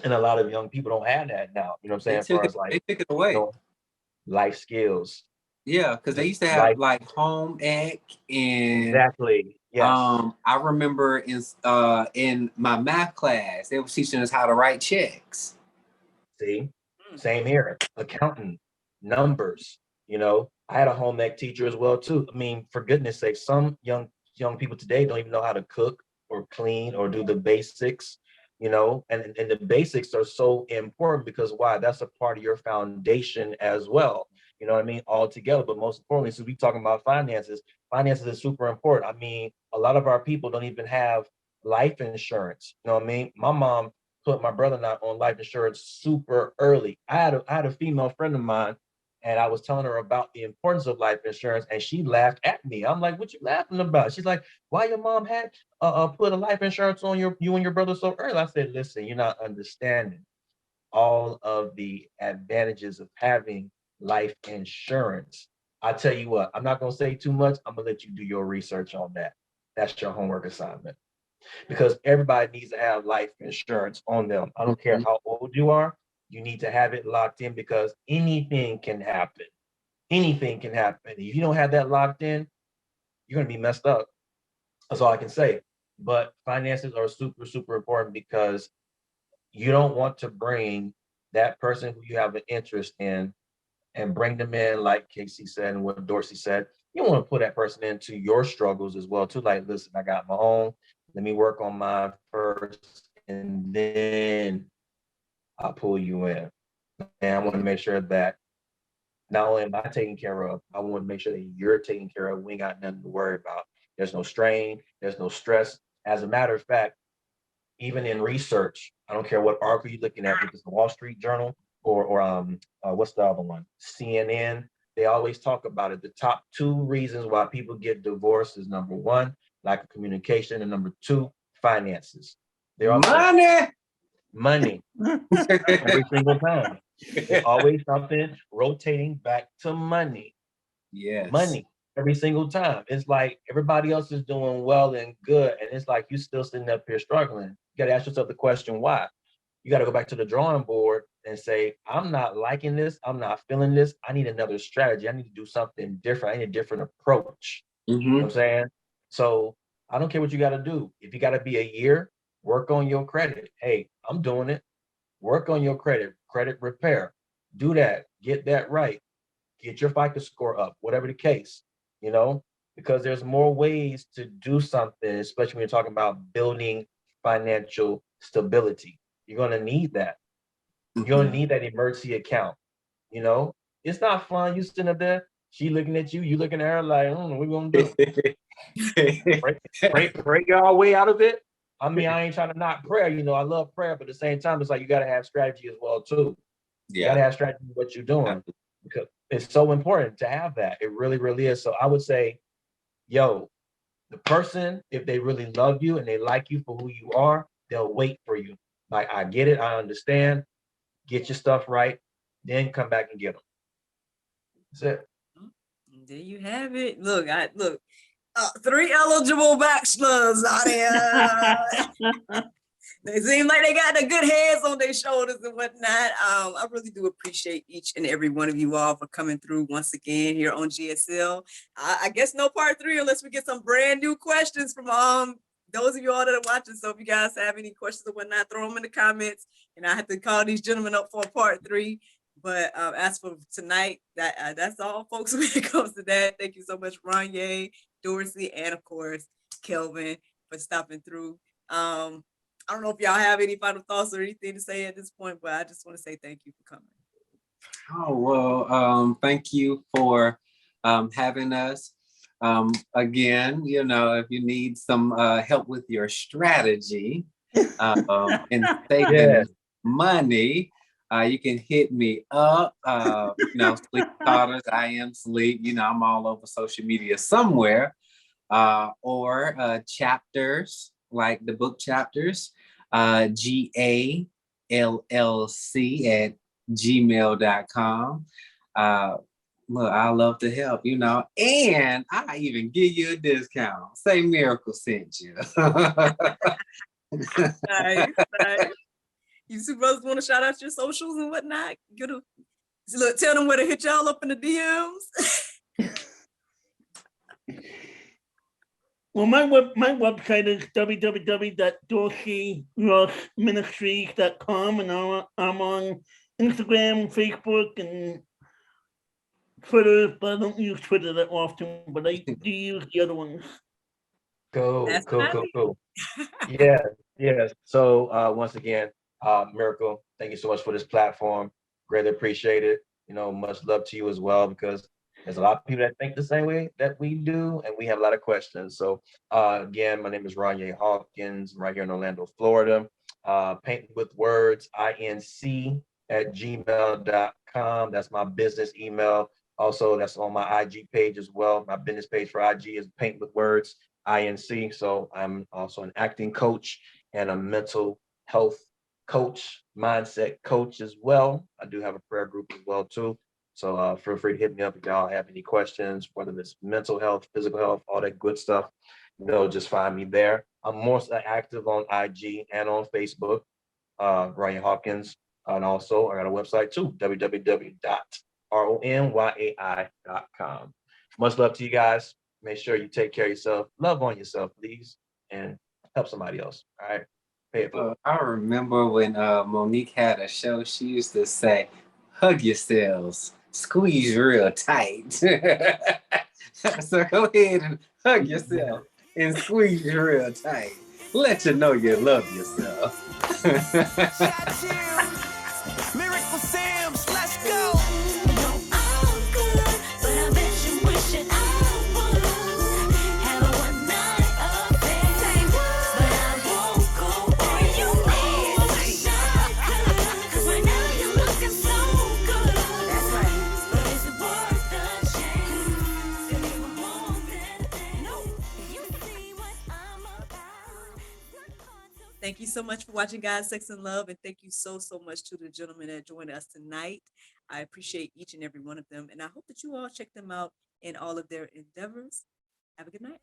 [SPEAKER 2] And a lot of young people don't have that now, you know what I'm saying? As far as
[SPEAKER 3] They took it away.
[SPEAKER 2] Life skills.
[SPEAKER 3] Yeah, because they used to have like home ec and
[SPEAKER 2] exactly. Yes.
[SPEAKER 3] I remember in my math class, they were teaching us how to write checks.
[SPEAKER 2] See, same here. Accounting, numbers. I had a home ec teacher as well too. I mean, for goodness sake, some young people today don't even know how to cook or clean or do the basics. And the basics are so important because why? That's a part of your foundation as well. You know what I mean? All together. But most importantly, since we talking about finances is super important. I mean, a lot of our people don't even have life insurance. You know what I mean? My mom put my brother and I on life insurance super early. I had a female friend of mine, and I was telling her about the importance of life insurance, and she laughed at me. I'm like, "What you laughing about?" She's like, "Why your mom had put a life insurance on you and your brother so early?" I said, "Listen, you're not understanding all of the advantages of having life insurance. I tell you what, I'm not gonna say too much. I'm gonna let you do your research on that. That's your homework assignment." Because everybody needs to have life insurance on them. I don't care how old you are, you need to have it locked in because anything can happen. Anything can happen. If you don't have that locked in, you're going to be messed up. That's all I can say. But finances are super, super important because you don't want to bring that person who you have an interest in and bring them in, like Casey said and what Dorsey said. You want to put that person into your struggles as well, too. Like, listen, I got my own. Let me work on mine first, and then I'll pull you in. And I want to make sure that not only am I taken care of, I want to make sure that you're taken care of. We ain't got nothing to worry about. There's no strain. There's no stress. As a matter of fact, even in research, I don't care what article you're looking at, if it's the Wall Street Journal or what's the other one? CNN. They always talk about it. The top 2 reasons why people get divorced is number 1, lack of communication, and number 2, finances. They're all money every single time. It's always something rotating back to money.
[SPEAKER 3] Yes.
[SPEAKER 2] Money every single time. It's like everybody else is doing well and good, and it's like you still sitting up here struggling. You got to ask yourself the question, why? You got to go back to the drawing board and say, I'm not liking this. I'm not feeling this. I need another strategy. I need to do something different. I need a different approach. You know what I'm saying? So I don't care what you got to do. If you got to be a year, work on your credit. Hey, I'm doing it. Work on your credit repair. Do that. Get that right. Get your FICO score up, whatever the case, because there's more ways to do something, especially when you're talking about building financial stability. You're going to need that. You're going to need that emergency account. It's not fun. You sitting up there, she looking at you, you looking at her like, what we going to do? Pray your way out of it. I mean, I ain't trying to knock prayer. I love prayer, but at the same time, it's like you got to have strategy as well, too. You got to have strategy in what you're doing, because it's so important to have that. It really, really is. So I would say, the person, if they really love you and they like you for who you are, they'll wait for you. Like, I get it. I understand. Get your stuff right. Then come back and get them. That's it.
[SPEAKER 1] There you have it. Look, 3 eligible bachelors out there. They seem like they got the good heads on their shoulders and whatnot. I really do appreciate each and every one of you all for coming through once again here on GSL. I guess no part 3 unless we get some brand new questions from those of you all that are watching. So if you guys have any questions or whatnot, throw them in the comments, and I have to call these gentlemen up for part 3. But as for tonight, that's all, folks, when it comes to that. Thank you so much, Ronye, Dorsey, and of course, Kelvin, for stopping through. I don't know if y'all have any final thoughts or anything to say at this point, but I just want to say thank you for coming.
[SPEAKER 3] Oh, well, thank you for having us. Again, if you need some help with your strategy and saving money, you can hit me up. Sleep Daughters, I am Sleep. I'm all over social media somewhere. Or chapters, like the book chapters, GALLC at gmail.com. Look, I love to help, and I even give you a discount. Say Miracle sent you.
[SPEAKER 1] Nice. You two brothers want to shout out your socials and whatnot? Tell them where to hit y'all up in the DMs.
[SPEAKER 4] Well, my website is www.dorseyrossministries.com, and I'm on Instagram, Facebook, and Twitter, but I don't use Twitter that often, but I do use the other ones.
[SPEAKER 2] Cool. Yes. So once again, Miracle, thank you so much for this platform. Greatly appreciate it. Much love to you as well, because there's a lot of people that think the same way that we do, and we have a lot of questions. So again, my name is Ronye Hawkins. I'm right here in Orlando, Florida. Paint with Words, INC at gmail.com. That's my business email. Also, that's on my IG page as well. My business page for IG is Paint with Words, INC. So I'm also an acting coach and a mental health coach, mindset coach as well. I do have a prayer group as well too. So feel free to hit me up if y'all have any questions, whether it's mental health, physical health, all that good stuff. Just find me there. I'm more active on IG and on Facebook, Ryan Hawkins. And also I got a website too, www.ronyai.com. Much love to you guys. Make sure you take care of yourself. Love on yourself, please, and help somebody else. All right. Pay it forward.
[SPEAKER 3] I remember when Monique had a show, she used to say, hug yourselves, squeeze real tight. So go ahead and hug yourself and squeeze real tight. Let you know you love yourself.
[SPEAKER 5] Miracle Sims, let's go.
[SPEAKER 1] Thank you so much for watching God, Sex, and Love. And thank you so much to the gentlemen that joined us tonight. I appreciate each and every one of them. And I hope that you all check them out in all of their endeavors. Have a good night.